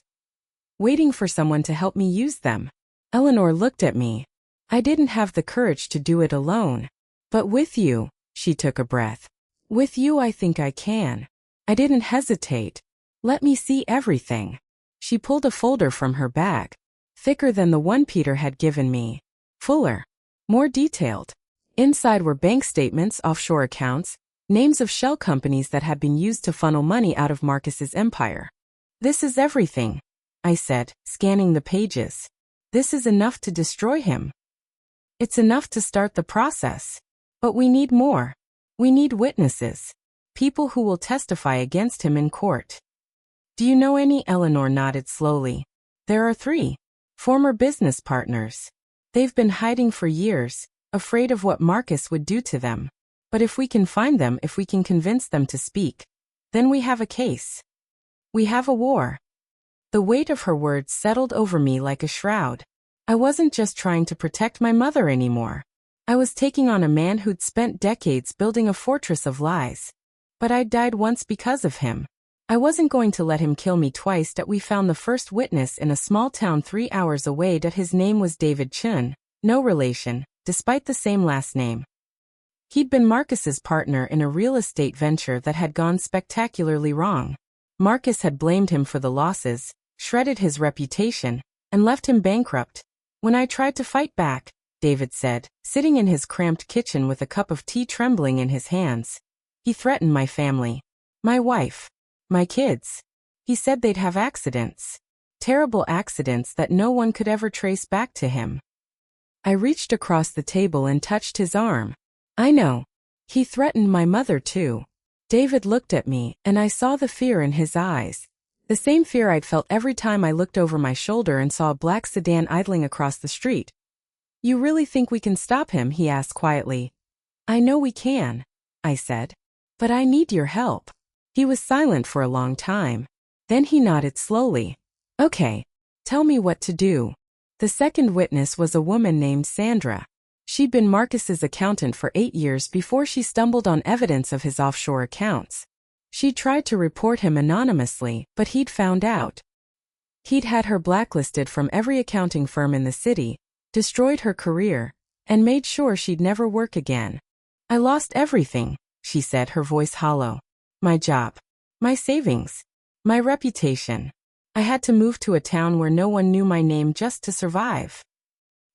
Waiting for someone to help me use them. Eleanor looked at me. I didn't have the courage to do it alone. But with you, she took a breath. With you I think I can. I didn't hesitate. Let me see everything. She pulled a folder from her bag. Thicker than the one Peter had given me. Fuller. More detailed. Inside were bank statements, offshore accounts, names of shell companies that had been used to funnel money out of Marcus's empire. This is everything, I said, scanning the pages. This is enough to destroy him. It's enough to start the process. But we need more. We need witnesses. People who will testify against him in court. Do you know any? Eleanor nodded slowly. There are 3. Former business partners. They've been hiding for years, afraid of what Marcus would do to them. But if we can find them, if we can convince them to speak, then we have a case. We have a war. The weight of her words settled over me like a shroud. I wasn't just trying to protect my mother anymore. I was taking on a man who'd spent decades building a fortress of lies. But I'd died once because of him. I wasn't going to let him kill me twice. That we found the first witness in a small town 3 hours away. That his name was David Chun, no relation, despite the same last name. He'd been Marcus's partner in a real estate venture that had gone spectacularly wrong. Marcus had blamed him for the losses, shredded his reputation, and left him bankrupt. When I tried to fight back, David said, sitting in his cramped kitchen with a cup of tea trembling in his hands. He threatened my family. My wife. My kids. He said they'd have accidents. Terrible accidents that no one could ever trace back to him. I reached across the table and touched his arm. I know. He threatened my mother too. David looked at me, and I saw the fear in his eyes. The same fear I'd felt every time I looked over my shoulder and saw a black sedan idling across the street. You really think we can stop him? He asked quietly. I know we can, I said. But I need your help. He was silent for a long time. Then he nodded slowly. Okay. Tell me what to do. The second witness was a woman named Sandra. She'd been Marcus's accountant for 8 years before she stumbled on evidence of his offshore accounts. She tried to report him anonymously, but he'd found out. He'd had her blacklisted from every accounting firm in the city, destroyed her career, and made sure she'd never work again. I lost everything, she said, her voice hollow. My job. My savings. My reputation. I had to move to a town where no one knew my name just to survive.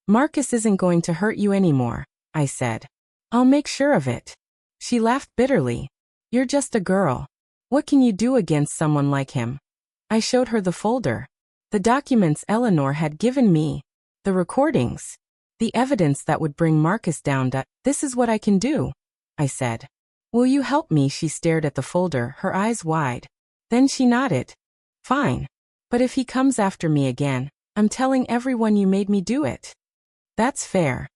Marcus isn't going to hurt you anymore, I said. I'll make sure of it. She laughed bitterly. You're just a girl. What can you do against someone like him? I showed her the folder. The documents Eleanor had given me. The recordings. The evidence that would bring Marcus down. This is what I can do, I said. Will you help me? She stared at the folder, her eyes wide. Then she nodded. Fine. But if he comes after me again, I'm telling everyone you made me do it. That's fair.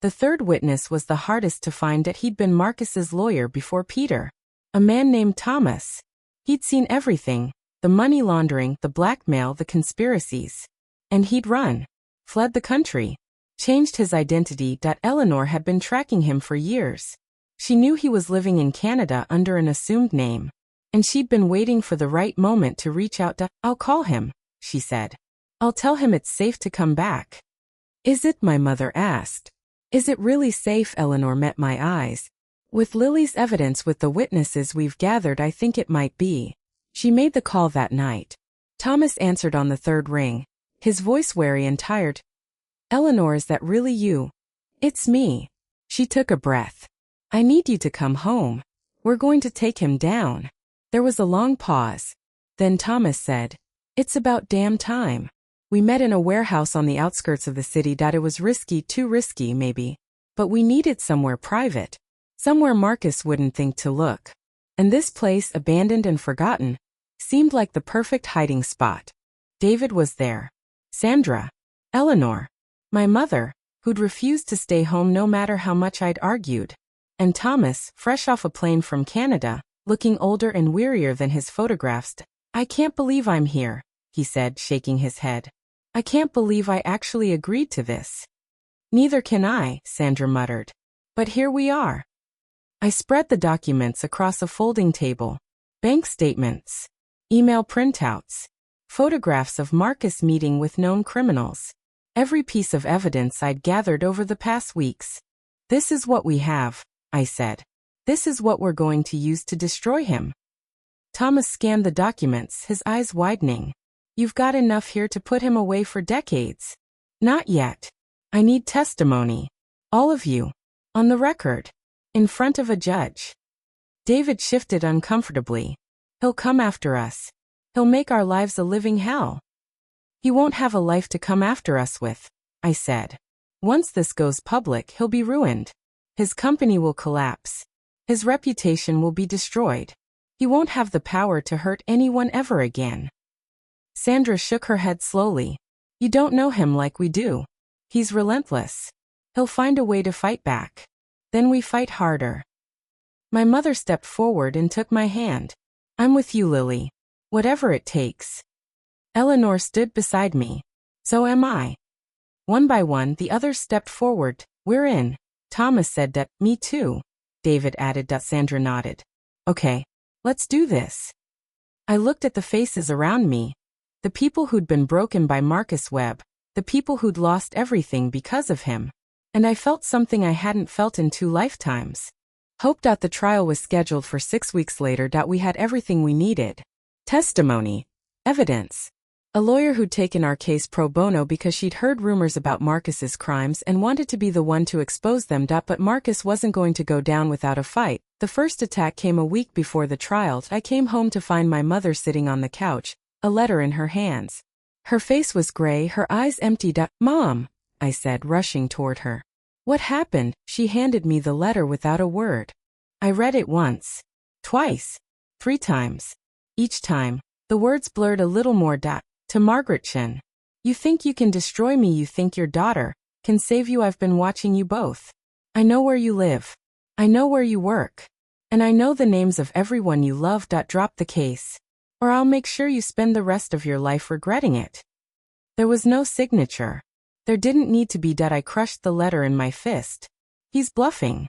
The third witness was the hardest to find. That he'd been Marcus's lawyer before Peter. A man named Thomas. He'd seen everything, the money laundering, the blackmail, the conspiracies. And he'd run. Fled the country. Changed his identity. Eleanor had been tracking him for years. She knew he was living in Canada under an assumed name. And she'd been waiting for the right moment to reach out. I'll call him, she said. I'll tell him it's safe to come back. Is it? My mother asked. Is it really safe? Eleanor met my eyes. With Lily's evidence, with the witnesses we've gathered, I think it might be. She made the call that night. Thomas answered on the third ring, his voice wary and tired. Eleanor, is that really you? It's me. She took a breath. I need you to come home. We're going to take him down. There was a long pause. Then Thomas said, it's about damn time. We met in a warehouse on the outskirts of the city. It was risky, too risky maybe. But we needed somewhere private. Somewhere Marcus wouldn't think to look. And this place, abandoned and forgotten, seemed like the perfect hiding spot. David was there. Sandra. Eleanor. My mother, who'd refused to stay home no matter how much I'd argued. And Thomas, fresh off a plane from Canada, looking older and wearier than his photographs. I can't believe I'm here, he said, shaking his head. I can't believe I actually agreed to this. Neither can I, Sandra muttered. But here we are. I spread the documents across a folding table. Bank statements. Email printouts. Photographs of Marcus meeting with known criminals. Every piece of evidence I'd gathered over the past weeks. This is what we have, I said. This is what we're going to use to destroy him. Thomas scanned the documents, his eyes widening. You've got enough here to put him away for decades. Not yet. I need testimony. All of you. On the record. In front of a judge. David shifted uncomfortably. He'll come after us. He'll make our lives a living hell. He won't have a life to come after us with, I said. Once this goes public, he'll be ruined. His company will collapse. His reputation will be destroyed. He won't have the power to hurt anyone ever again. Sandra shook her head slowly. You don't know him like we do. He's relentless. He'll find a way to fight back. Then we fight harder. My mother stepped forward and took my hand. I'm with you, Lily. Whatever it takes. Eleanor stood beside me. So am I. One by one, the others stepped forward. We're in. Thomas said that. Me too. David added. Sandra nodded. Okay. Let's do this. I looked at the faces around me. The people who'd been broken by Marcus Webb, the people who'd lost everything because of him. And I felt something I hadn't felt in 2 lifetimes. Hope. The trial was scheduled for 6 weeks later. We had everything we needed. Testimony. Evidence. A lawyer who'd taken our case pro bono because she'd heard rumors about Marcus's crimes and wanted to be the one to expose them. But Marcus wasn't going to go down without a fight. The first attack came a week before the trial. I came home to find my mother sitting on the couch, a letter in her hands. Her face was gray, her eyes emptied. Mom, I said, rushing toward her. What happened? She handed me the letter without a word. I read it once, twice, 3 times. Each time, the words blurred a little more. To Margaret Chen. You think you can destroy me, you think your daughter can save you. I've been watching you both. I know where you live. I know where you work. And I know the names of everyone you love. Drop the case. Or I'll make sure you spend the rest of your life regretting it. There was no signature. There didn't need to be. I crushed the letter in my fist. He's bluffing.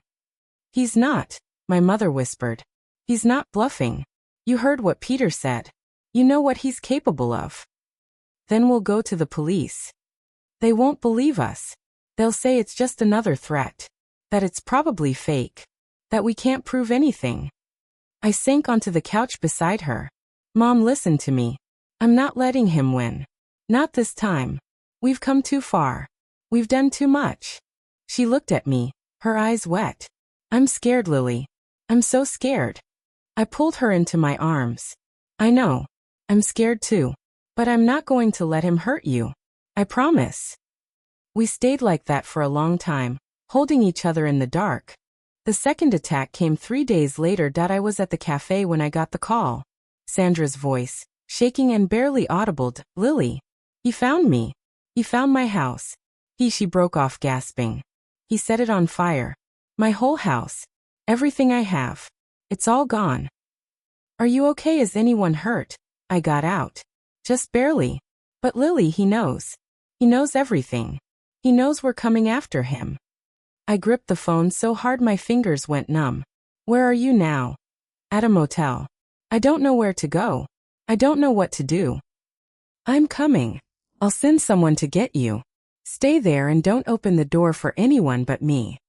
He's not, my mother whispered. He's not bluffing. You heard what Peter said. You know what he's capable of. Then we'll go to the police. They won't believe us. They'll say it's just another threat. That it's probably fake. That we can't prove anything. I sank onto the couch beside her. Mom, listen to me. I'm not letting him win. Not this time. We've come too far. We've done too much. She looked at me, her eyes wet. I'm scared, Lily. I'm so scared. I pulled her into my arms. I know. I'm scared too. But I'm not going to let him hurt you. I promise. We stayed like that for a long time, holding each other in the dark. The second attack came 3 days later. I was at the cafe when I got the call. Sandra's voice, shaking and barely audible. Lily. He found me. He found my house. She broke off, gasping. He set it on fire. My whole house. Everything I have. It's all gone. Are you okay? Is anyone hurt? I got out. Just barely. But Lily, he knows. He knows everything. He knows we're coming after him. I gripped the phone so hard my fingers went numb. Where are you now? At a motel. I don't know where to go. I don't know what to do. I'm coming. I'll send someone to get you. Stay there and don't open the door for anyone but me.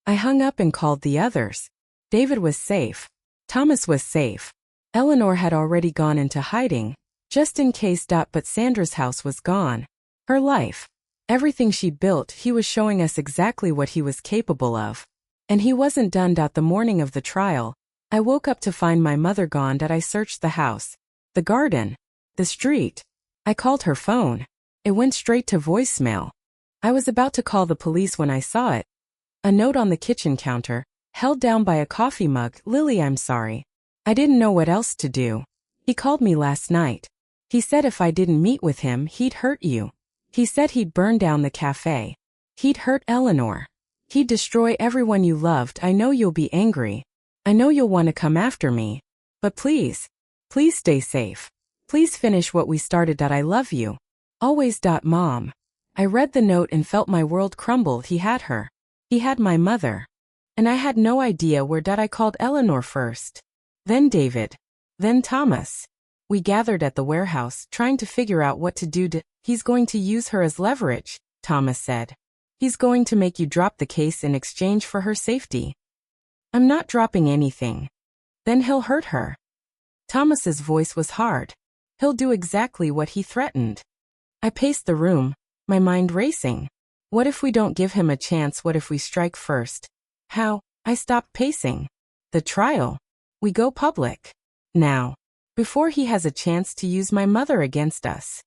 I hung up and called the others. David was safe. Thomas was safe. Eleanor had already gone into hiding, just in case. But Sandra's house was gone. Her life. Everything she built. He was showing us exactly what he was capable of. And he wasn't done. The morning of the trial, I woke up to find my mother gone. I searched the house, the garden, the street. I called her phone. It went straight to voicemail. I was about to call the police when I saw it. A note on the kitchen counter, held down by a coffee mug. Lily, I'm sorry. I didn't know what else to do. He called me last night. He said if I didn't meet with him, he'd hurt you. He said he'd burn down the cafe. He'd hurt Eleanor. He'd destroy everyone you loved. I know you'll be angry. I know you'll want to come after me. But please, please stay safe. Please finish what we started. I love you. Always. Mom. I read the note and felt my world crumble. He had her. He had my mother. And I had no idea where. I called Eleanor first. Then David. Then Thomas. We gathered at the warehouse, trying to figure out what to do. He's going to use her as leverage, Thomas said. He's going to make you drop the case in exchange for her safety. I'm not dropping anything. Then he'll hurt her. Thomas's voice was hard. He'll do exactly what he threatened. I paced the room, my mind racing. What if we don't give him a chance? What if we strike first? How? I stopped pacing. The trial. We go public. Now. Before he has a chance to use my mother against us.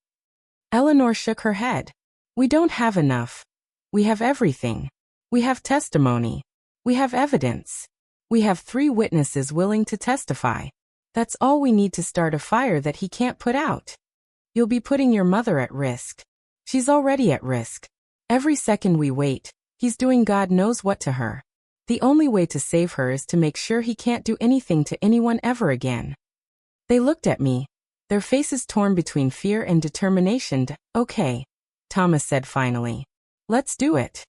Eleanor shook her head. We don't have enough. We have everything. We have testimony. We have evidence. We have 3 witnesses willing to testify. That's all we need to start a fire that he can't put out. You'll be putting your mother at risk. She's already at risk. Every second we wait, he's doing God knows what to her. The only way to save her is to make sure he can't do anything to anyone ever again. They looked at me, their faces torn between fear and determination. Okay, Thomas said finally. Let's do it.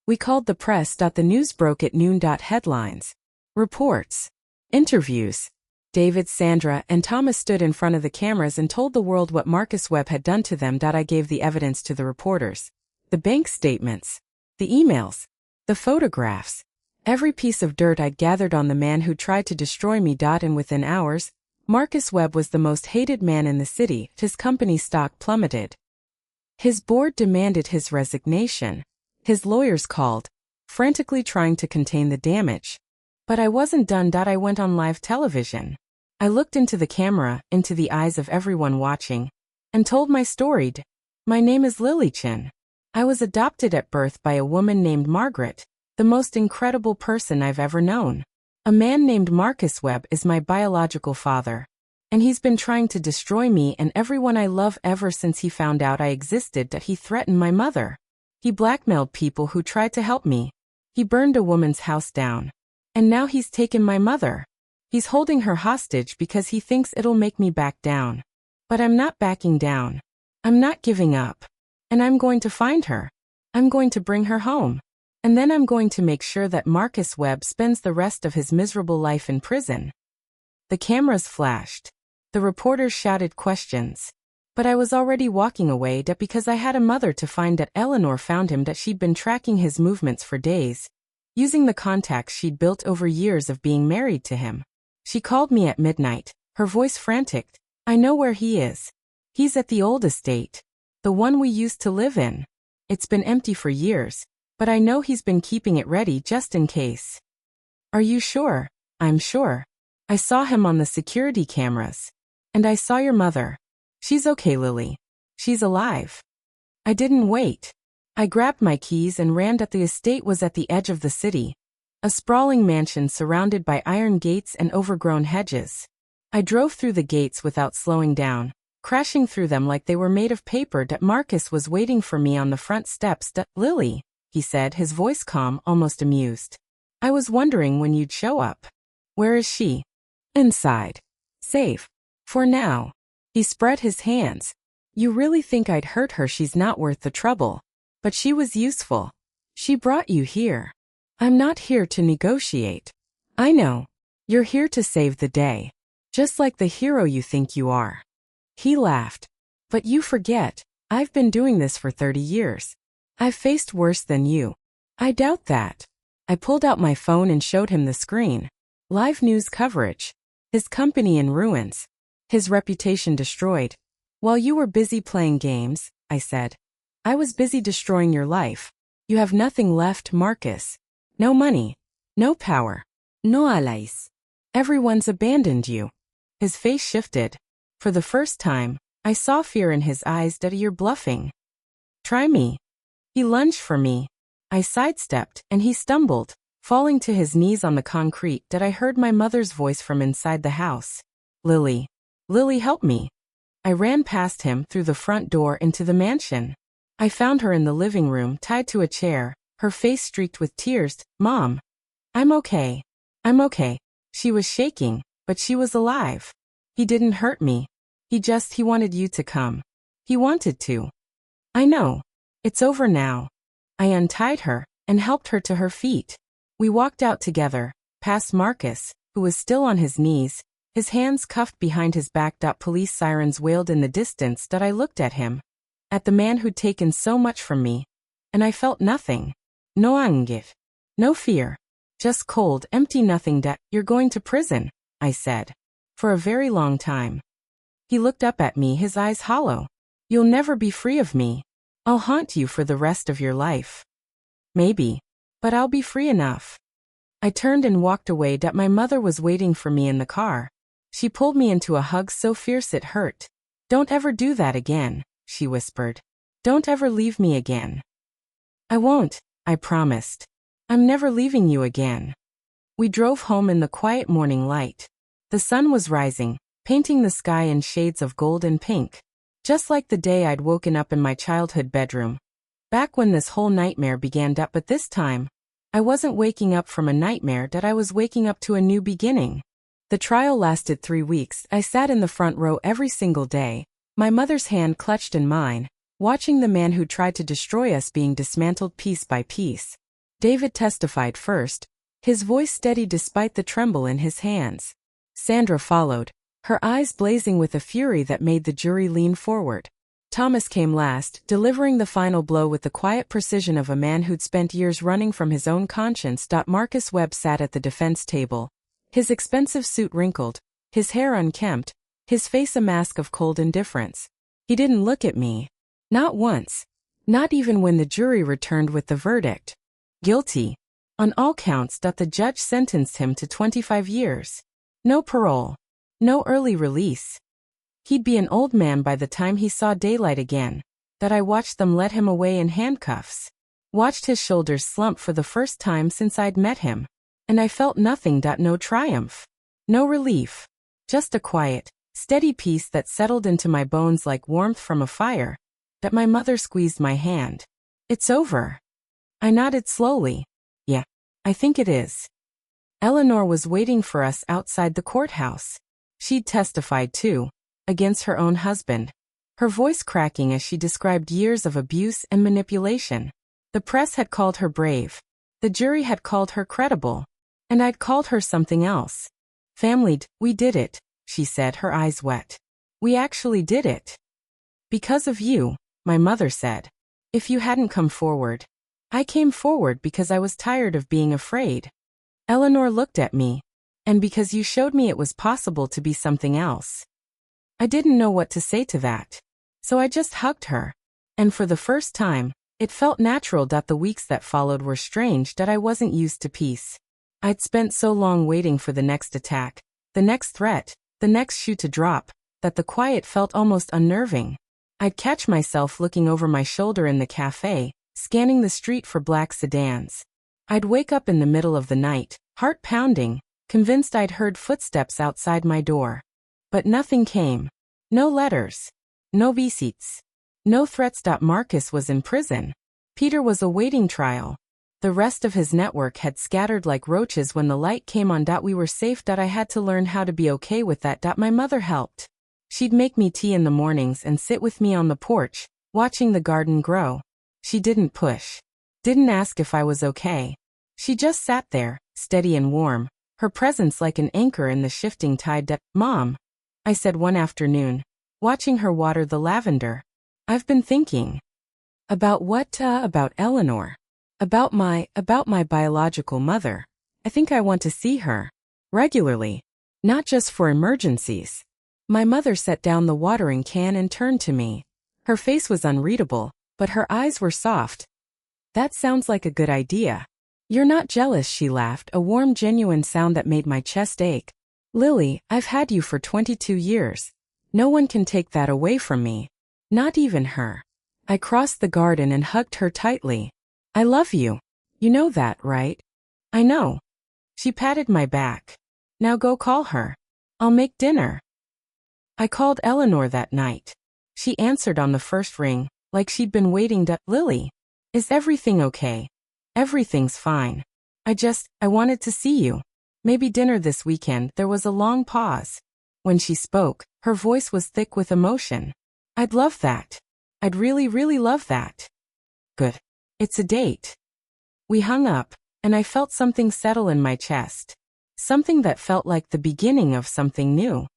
We called the press. The news broke at noon. Headlines. Reports. Interviews. David, Sandra, and Thomas stood in front of the cameras and told the world what Marcus Webb had done to them. I gave the evidence to the reporters. The bank statements. The emails. The photographs. Every piece of dirt I'd gathered on the man who tried to destroy me. And within hours, Marcus Webb was the most hated man in the city. His company's stock plummeted. His board demanded his resignation. His lawyers called, frantically trying to contain the damage. But I wasn't done. I went on live television. I looked into the camera, into the eyes of everyone watching, and told my story. My name is Lily Chin. I was adopted at birth by a woman named Margaret, the most incredible person I've ever known. A man named Marcus Webb is my biological father. And he's been trying to destroy me and everyone I love ever since he found out I existed. He threatened my mother. He blackmailed people who tried to help me. He burned a woman's house down. And now he's taken my mother. He's holding her hostage because he thinks it'll make me back down. But I'm not backing down. I'm not giving up. And I'm going to find her. I'm going to bring her home. And then I'm going to make sure that Marcus Webb spends the rest of his miserable life in prison. The cameras flashed. The reporters shouted questions. But I was already walking away because I had a mother to find. Eleanor found him. She'd been tracking his movements for days, using the contacts she'd built over years of being married to him. She called me at midnight, her voice frantic. I know where he is. He's at the old estate. The one we used to live in. It's been empty for years, but I know he's been keeping it ready just in case. Are you sure? I'm sure. I saw him on the security cameras. And I saw your mother. She's okay, Lily. She's alive. I didn't wait. I grabbed my keys and ran. The estate was at the edge of the city. A sprawling mansion surrounded by iron gates and overgrown hedges. I drove through the gates without slowing down, crashing through them like they were made of paper. Marcus was waiting for me on the front steps. Lily, he said, his voice calm, almost amused. I was wondering when you'd show up. Where is she? Inside. Safe. For now. He spread his hands. You really think I'd hurt her? She's not worth the trouble. But she was useful. She brought you here. I'm not here to negotiate. I know. You're here to save the day. Just like the hero you think you are. He laughed. But you forget, I've been doing this for 30 years. I've faced worse than you. I doubt that. I pulled out my phone and showed him the screen. Live news coverage. His company in ruins. His reputation destroyed. While you were busy playing games, I said. I was busy destroying your life. You have nothing left, Marcus. No money. No power. No allies. Everyone's abandoned you. His face shifted. For the first time, I saw fear in his eyes. You're bluffing. Try me. He lunged for me. I sidestepped, and he stumbled, falling to his knees on the concrete. I heard my mother's voice from inside the house. Lily. Lily, help me. I ran past him through the front door into the mansion. I found her in the living room, tied to a chair, her face streaked with tears. Mom. I'm okay. I'm okay. She was shaking, but she was alive. He didn't hurt me. He wanted you to come. He wanted to. I know. It's over now. I untied her and helped her to her feet. We walked out together, past Marcus, who was still on his knees, his hands cuffed behind his back. Police sirens wailed in the distance. I looked at him. At the man who'd taken so much from me. And I felt nothing. No anger. No fear. Just cold, empty nothing. You're going to prison, I said. For a very long time. He looked up at me, his eyes hollow. You'll never be free of me. I'll haunt you for the rest of your life. Maybe. But I'll be free enough. I turned and walked away. My mother was waiting for me in the car. She pulled me into a hug so fierce it hurt. Don't ever do that again, she whispered. Don't ever leave me again. I won't, I promised. I'm never leaving you again. We drove home in the quiet morning light. The sun was rising, painting the sky in shades of gold and pink. Just like the day I'd woken up in my childhood bedroom. Back when this whole nightmare began. But this time, I wasn't waking up from a nightmare. I was waking up to a new beginning. The trial lasted 3 weeks. I sat in the front row every single day, my mother's hand clutched in mine, watching the man who tried to destroy us being dismantled piece by piece. David testified first, his voice steady despite the tremble in his hands. Sandra followed, her eyes blazing with a fury that made the jury lean forward. Thomas came last, delivering the final blow with the quiet precision of a man who'd spent years running from his own conscience. Marcus Webb sat at the defense table, his expensive suit wrinkled, his hair unkempt, his face a mask of cold indifference. He didn't look at me. Not once. Not even when the jury returned with the verdict. Guilty. On all counts. The judge sentenced him to 25 years. No parole. No early release. He'd be an old man by the time he saw daylight again. I watched them let him away in handcuffs. Watched his shoulders slump for the first time since I'd met him. And I felt nothing. No triumph. No relief. Just a quiet, steady peace that settled into my bones like warmth from a fire. My mother squeezed my hand. It's over. I nodded slowly. Yeah, I think it is. Eleanor was waiting for us outside the courthouse. She'd testified too, against her own husband. Her voice cracking as she described years of abuse and manipulation. The press had called her brave. The jury had called her credible. And I'd called her something else. Family'd, we did it, she said, her eyes wet. We actually did it. Because of you, my mother said. If you hadn't come forward. I came forward because I was tired of being afraid. Eleanor looked at me. And because you showed me it was possible to be something else. I didn't know what to say to that. So I just hugged her. And for the first time, it felt natural. The weeks that followed were strange. I wasn't used to peace. I'd spent so long waiting for the next attack, the next threat, the next shoe to drop, that the quiet felt almost unnerving. I'd catch myself looking over my shoulder in the cafe, scanning the street for black sedans. I'd wake up in the middle of the night, heart pounding, convinced I'd heard footsteps outside my door. But nothing came. No letters. No visites. No threats. Marcus was in prison. Peter was awaiting trial. The rest of his network had scattered like roaches when the light came on. We were safe. I had to learn how to be okay with that. My mother helped. She'd make me tea in the mornings and sit with me on the porch, watching the garden grow. She didn't push. Didn't ask if I was okay. She just sat there, steady and warm, her presence like an anchor in the shifting tide. Mom, I said one afternoon, watching her water the lavender. I've been thinking. About what? About Eleanor. About my biological mother. I think I want to see her. Regularly. Not just for emergencies. My mother set down the watering can and turned to me. Her face was unreadable, but her eyes were soft. That sounds like a good idea. You're not jealous, she laughed, a warm, genuine sound that made my chest ache. Lily, I've had you for 22 years. No one can take that away from me. Not even her. I crossed the garden and hugged her tightly. I love you. You know that, right? I know. She patted my back. Now go call her. I'll make dinner. I called Eleanor that night. She answered on the first ring, like she'd been waiting. Lily, is everything okay? Everything's fine. I wanted to see you. Maybe dinner this weekend. There was a long pause. When she spoke, her voice was thick with emotion. I'd love that. I'd really, really love that. Good. It's a date. We hung up, and I felt something settle in my chest. Something that felt like the beginning of something new.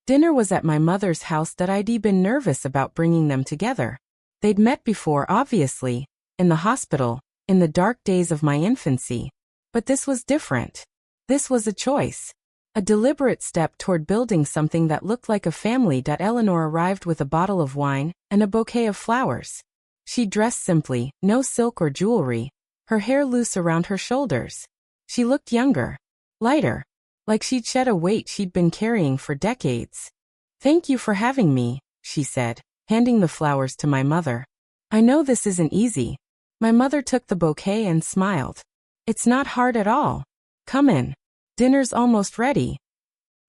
Dinner was at my mother's house. I'd been nervous about bringing them together. They'd met before, obviously, in the hospital, in the dark days of my infancy. But this was different. This was a choice. A deliberate step toward building something that looked like a family. Eleanor arrived with a bottle of wine and a bouquet of flowers. She dressed simply, no silk or jewelry, her hair loose around her shoulders. She looked younger, lighter, like she'd shed a weight she'd been carrying for decades. Thank you for having me, she said, handing the flowers to my mother. I know this isn't easy. My mother took the bouquet and smiled. It's not hard at all. Come in. Dinner's almost ready.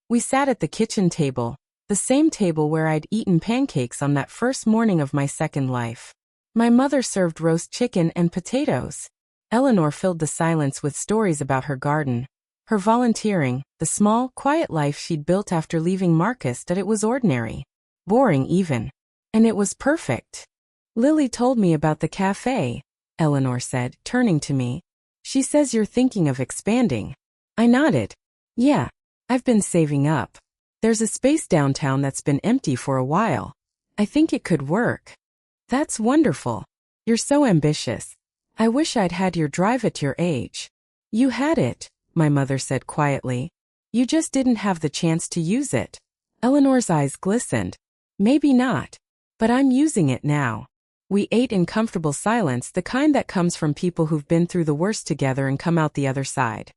We sat at the kitchen table, the same table where I'd eaten pancakes on that first morning of my second life. My mother served roast chicken and potatoes. Eleanor filled the silence with stories about her garden, her volunteering, the small, quiet life she'd built after leaving Marcus. It was ordinary. Boring even. And it was perfect. Lily told me about the cafe, Eleanor said, turning to me. She says you're thinking of expanding. I nodded. Yeah. I've been saving up. There's a space downtown that's been empty for a while. I think it could work. That's wonderful. You're so ambitious. I wish I'd had your drive at your age. You had it, my mother said quietly. You just didn't have the chance to use it. Eleanor's eyes glistened. Maybe not. But I'm using it now. We ate in comfortable silence, the kind that comes from people who've been through the worst together and come out the other side.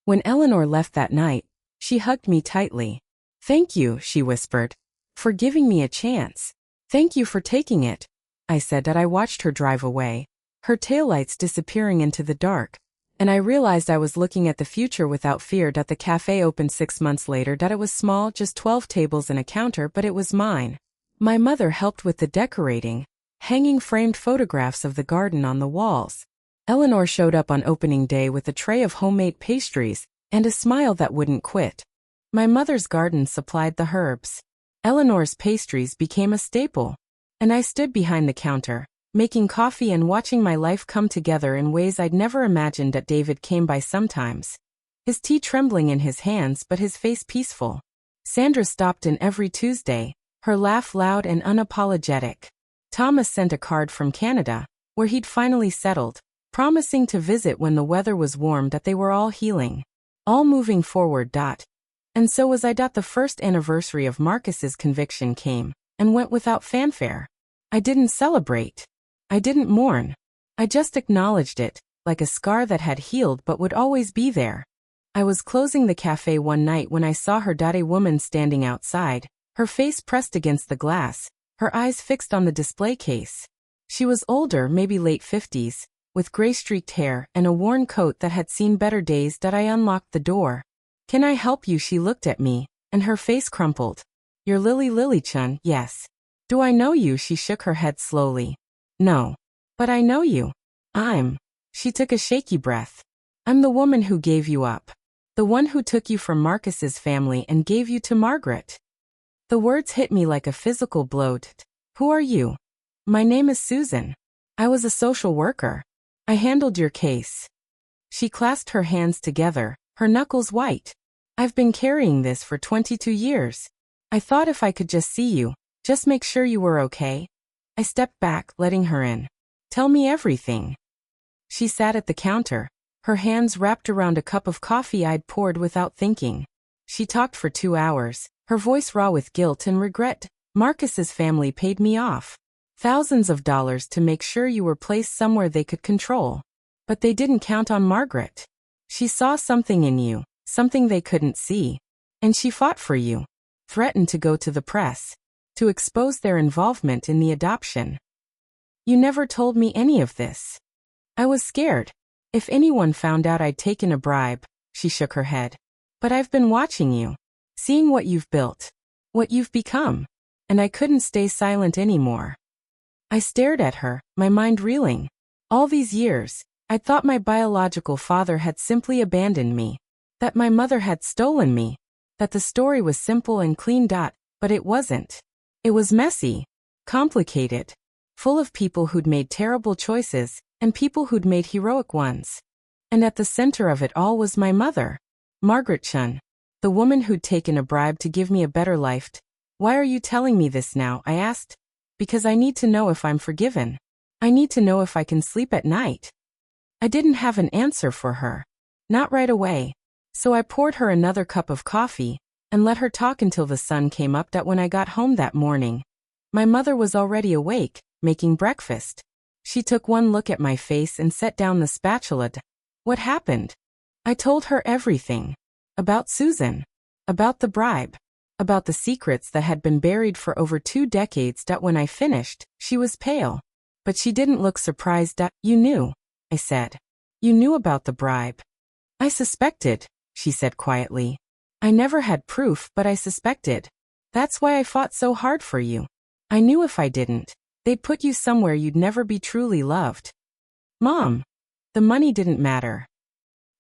When Eleanor left that night, she hugged me tightly. Thank you, she whispered, for giving me a chance. Thank you for taking it, I said as I watched her drive away, her taillights disappearing into the dark, and I realized I was looking at the future without fear. The cafe opened 6 months later. It was small, just 12 tables and a counter, but it was mine. My mother helped with the decorating, hanging framed photographs of the garden on the walls. Eleanor showed up on opening day with a tray of homemade pastries and a smile that wouldn't quit. My mother's garden supplied the herbs. Eleanor's pastries became a staple, and I stood behind the counter, making coffee and watching my life come together in ways I'd never imagined. David came by sometimes, his tea trembling in his hands but his face peaceful. Sandra stopped in every Tuesday, her laugh loud and unapologetic. Thomas sent a card from Canada, where he'd finally settled, promising to visit when the weather was warm. They were all healing, all moving forward. And so was I. The first anniversary of Marcus's conviction came and went without fanfare. I didn't celebrate. I didn't mourn. I just acknowledged it, like a scar that had healed but would always be there. I was closing the cafe one night when I saw her. A woman standing outside, her face pressed against the glass, her eyes fixed on the display case. She was older, maybe late 50s, with gray-streaked hair and a worn coat that had seen better days. I unlocked the door. Can I help you? She looked at me, and her face crumpled. You're Lily Chun, yes. Do I know you? She shook her head slowly. No. But I know you. She took a shaky breath. I'm the woman who gave you up. The one who took you from Marcus's family and gave you to Margaret. The words hit me like a physical blow. Who are you? My name is Susan. I was a social worker. I handled your case. She clasped her hands together, her knuckles white. I've been carrying this for 22 years. I thought if I could just see you, just make sure you were okay. I stepped back, letting her in. Tell me everything. She sat at the counter, her hands wrapped around a cup of coffee I'd poured without thinking. She talked for 2 hours, her voice raw with guilt and regret. Marcus's family paid me off. Thousands of dollars to make sure you were placed somewhere they could control. But they didn't count on Margaret. She saw something in you, something they couldn't see. And she fought for you. Threatened to go to the press, to expose their involvement in the adoption. You never told me any of this. I was scared. If anyone found out I'd taken a bribe, she shook her head. But I've been watching you, seeing what you've built, what you've become, and I couldn't stay silent anymore. I stared at her, my mind reeling. All these years, I'd thought my biological father had simply abandoned me, that my mother had stolen me, that the story was simple and clean. But it wasn't. It was messy, complicated, full of people who'd made terrible choices and people who'd made heroic ones. And at the center of it all was my mother, Margaret Chun, the woman who'd taken a bribe to give me a better life. Why are you telling me this now? I asked. Because I need to know if I'm forgiven. I need to know if I can sleep at night. I didn't have an answer for her. Not right away. So I poured her another cup of coffee and let her talk until the sun came up. When I got home that morning, my mother was already awake, making breakfast. She took one look at my face and set down the spatula. What happened? I told her everything. About Susan. About the bribe. About the secrets that had been buried for over 2 decades. When I finished, she was pale. But she didn't look surprised. You knew, I said. You knew about the bribe. I suspected, she said quietly. I never had proof, but I suspected. That's why I fought so hard for you. I knew if I didn't, they'd put you somewhere you'd never be truly loved. Mom, the money didn't matter.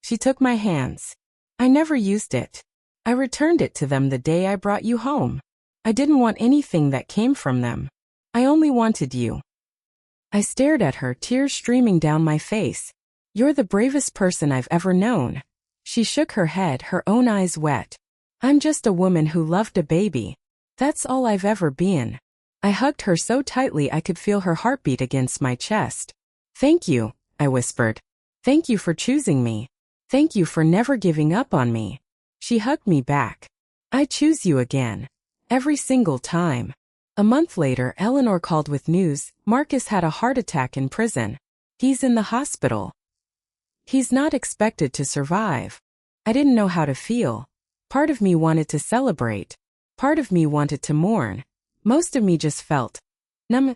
She took my hands. I never used it. I returned it to them the day I brought you home. I didn't want anything that came from them. I only wanted you. I stared at her, tears streaming down my face. You're the bravest person I've ever known. She shook her head, her own eyes wet. I'm just a woman who loved a baby. That's all I've ever been. I hugged her so tightly I could feel her heartbeat against my chest. Thank you, I whispered. Thank you for choosing me. Thank you for never giving up on me. She hugged me back. I choose you again. Every single time. A month later, Eleanor called with news. Marcus had a heart attack in prison. He's in the hospital. He's not expected to survive. I didn't know how to feel. Part of me wanted to celebrate. Part of me wanted to mourn. Most of me just felt numb.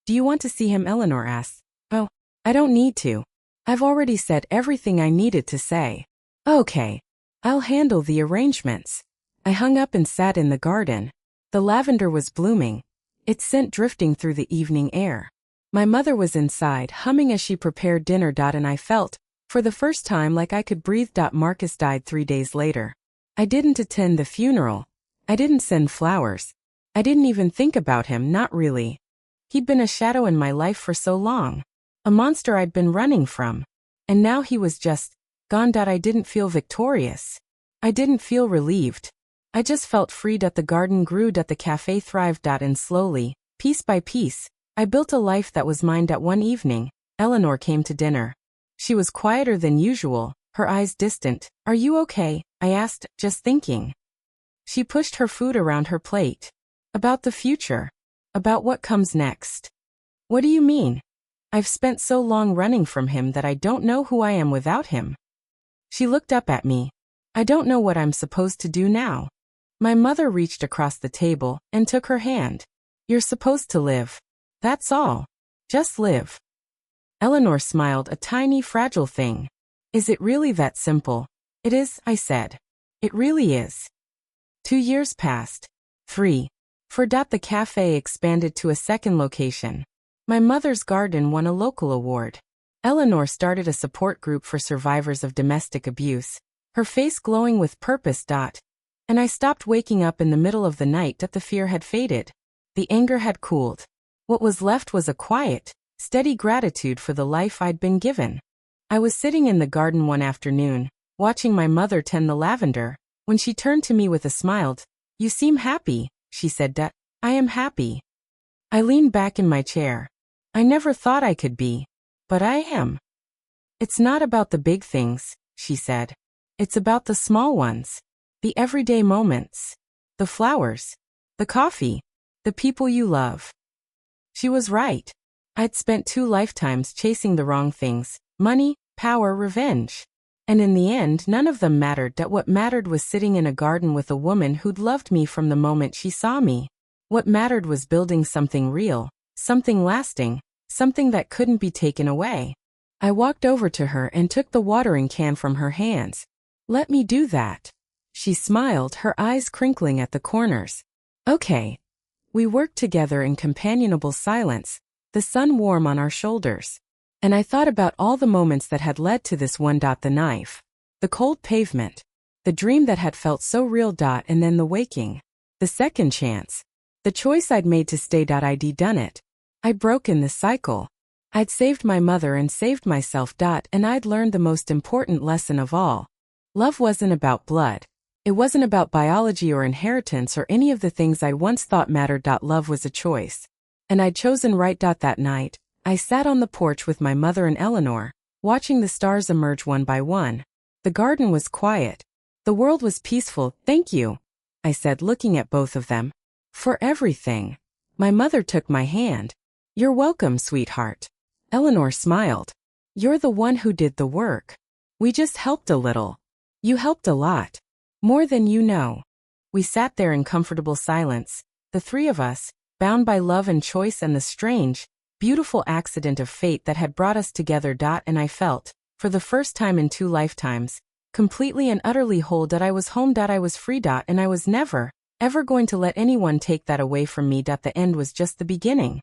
Do you want to see him? Eleanor asked. Oh, I don't need to. I've already said everything I needed to say. Okay. I'll handle the arrangements. I hung up and sat in the garden. The lavender was blooming, its scent drifting through the evening air. My mother was inside, humming as she prepared dinner. And I felt, for the first time, like I could breathe. Marcus died 3 days later. I didn't attend the funeral. I didn't send flowers. I didn't even think about him, not really. He'd been a shadow in my life for so long. A monster I'd been running from. And now he was just gone. I didn't feel victorious. I didn't feel relieved. I just felt free. The garden grew. The cafe thrived. And slowly, piece by piece, I built a life that was mine. One evening, Eleanor came to dinner. She was quieter than usual, her eyes distant. Are you okay? I asked, just thinking. She pushed her food around her plate. About the future. About what comes next. What do you mean? I've spent so long running from him that I don't know who I am without him. She looked up at me. I don't know what I'm supposed to do now. My mother reached across the table and took her hand. You're supposed to live. That's all. Just live. Eleanor smiled, a tiny, fragile thing. Is it really that simple? It is, I said. It really is. 2 years passed. 3. For the cafe expanded to a second location. My mother's garden won a local award. Eleanor started a support group for survivors of domestic abuse, her face glowing with purpose. And I stopped waking up in the middle of the night. The fear had faded. The anger had cooled. What was left was a quiet, steady gratitude for the life I'd been given. I was sitting in the garden one afternoon, watching my mother tend the lavender, when she turned to me with a smile. You seem happy, she said. I am happy. I leaned back in my chair. I never thought I could be, but I am. It's not about the big things, she said. It's about the small ones. The everyday moments. The flowers. The coffee. The people you love. She was right. I'd spent 2 lifetimes chasing the wrong things. Money, power, revenge. And in the end, none of them mattered. What mattered was sitting in a garden with a woman who'd loved me from the moment she saw me. What mattered was building something real, something lasting, something that couldn't be taken away. I walked over to her and took the watering can from her hands. Let me do that. She smiled, her eyes crinkling at the corners. Okay. We worked together in companionable silence, the sun warm on our shoulders. And I thought about all the moments that had led to this one. The knife. The cold pavement. The dream that had felt so real. And then the waking. The second chance. The choice I'd made to stay. I'd done it. I'd broken the cycle. I'd saved my mother and saved myself. And I'd learned the most important lesson of all. Love wasn't about blood. It wasn't about biology or inheritance or any of the things I once thought mattered. Love was a choice. And I'd chosen right. That night, I sat on the porch with my mother and Eleanor, watching the stars emerge one by one. The garden was quiet. The world was peaceful. Thank you, I said, looking at both of them. For everything. My mother took my hand. You're welcome, sweetheart. Eleanor smiled. You're the one who did the work. We just helped a little. You helped a lot. More than you know. We sat there in comfortable silence, the 3 of us, bound by love and choice and the strange, beautiful accident of fate that had brought us together. And I felt, for the first time in 2 lifetimes, completely and utterly whole. I was home. I was free. And I was never, ever going to let anyone take that away from me. The end was just the beginning.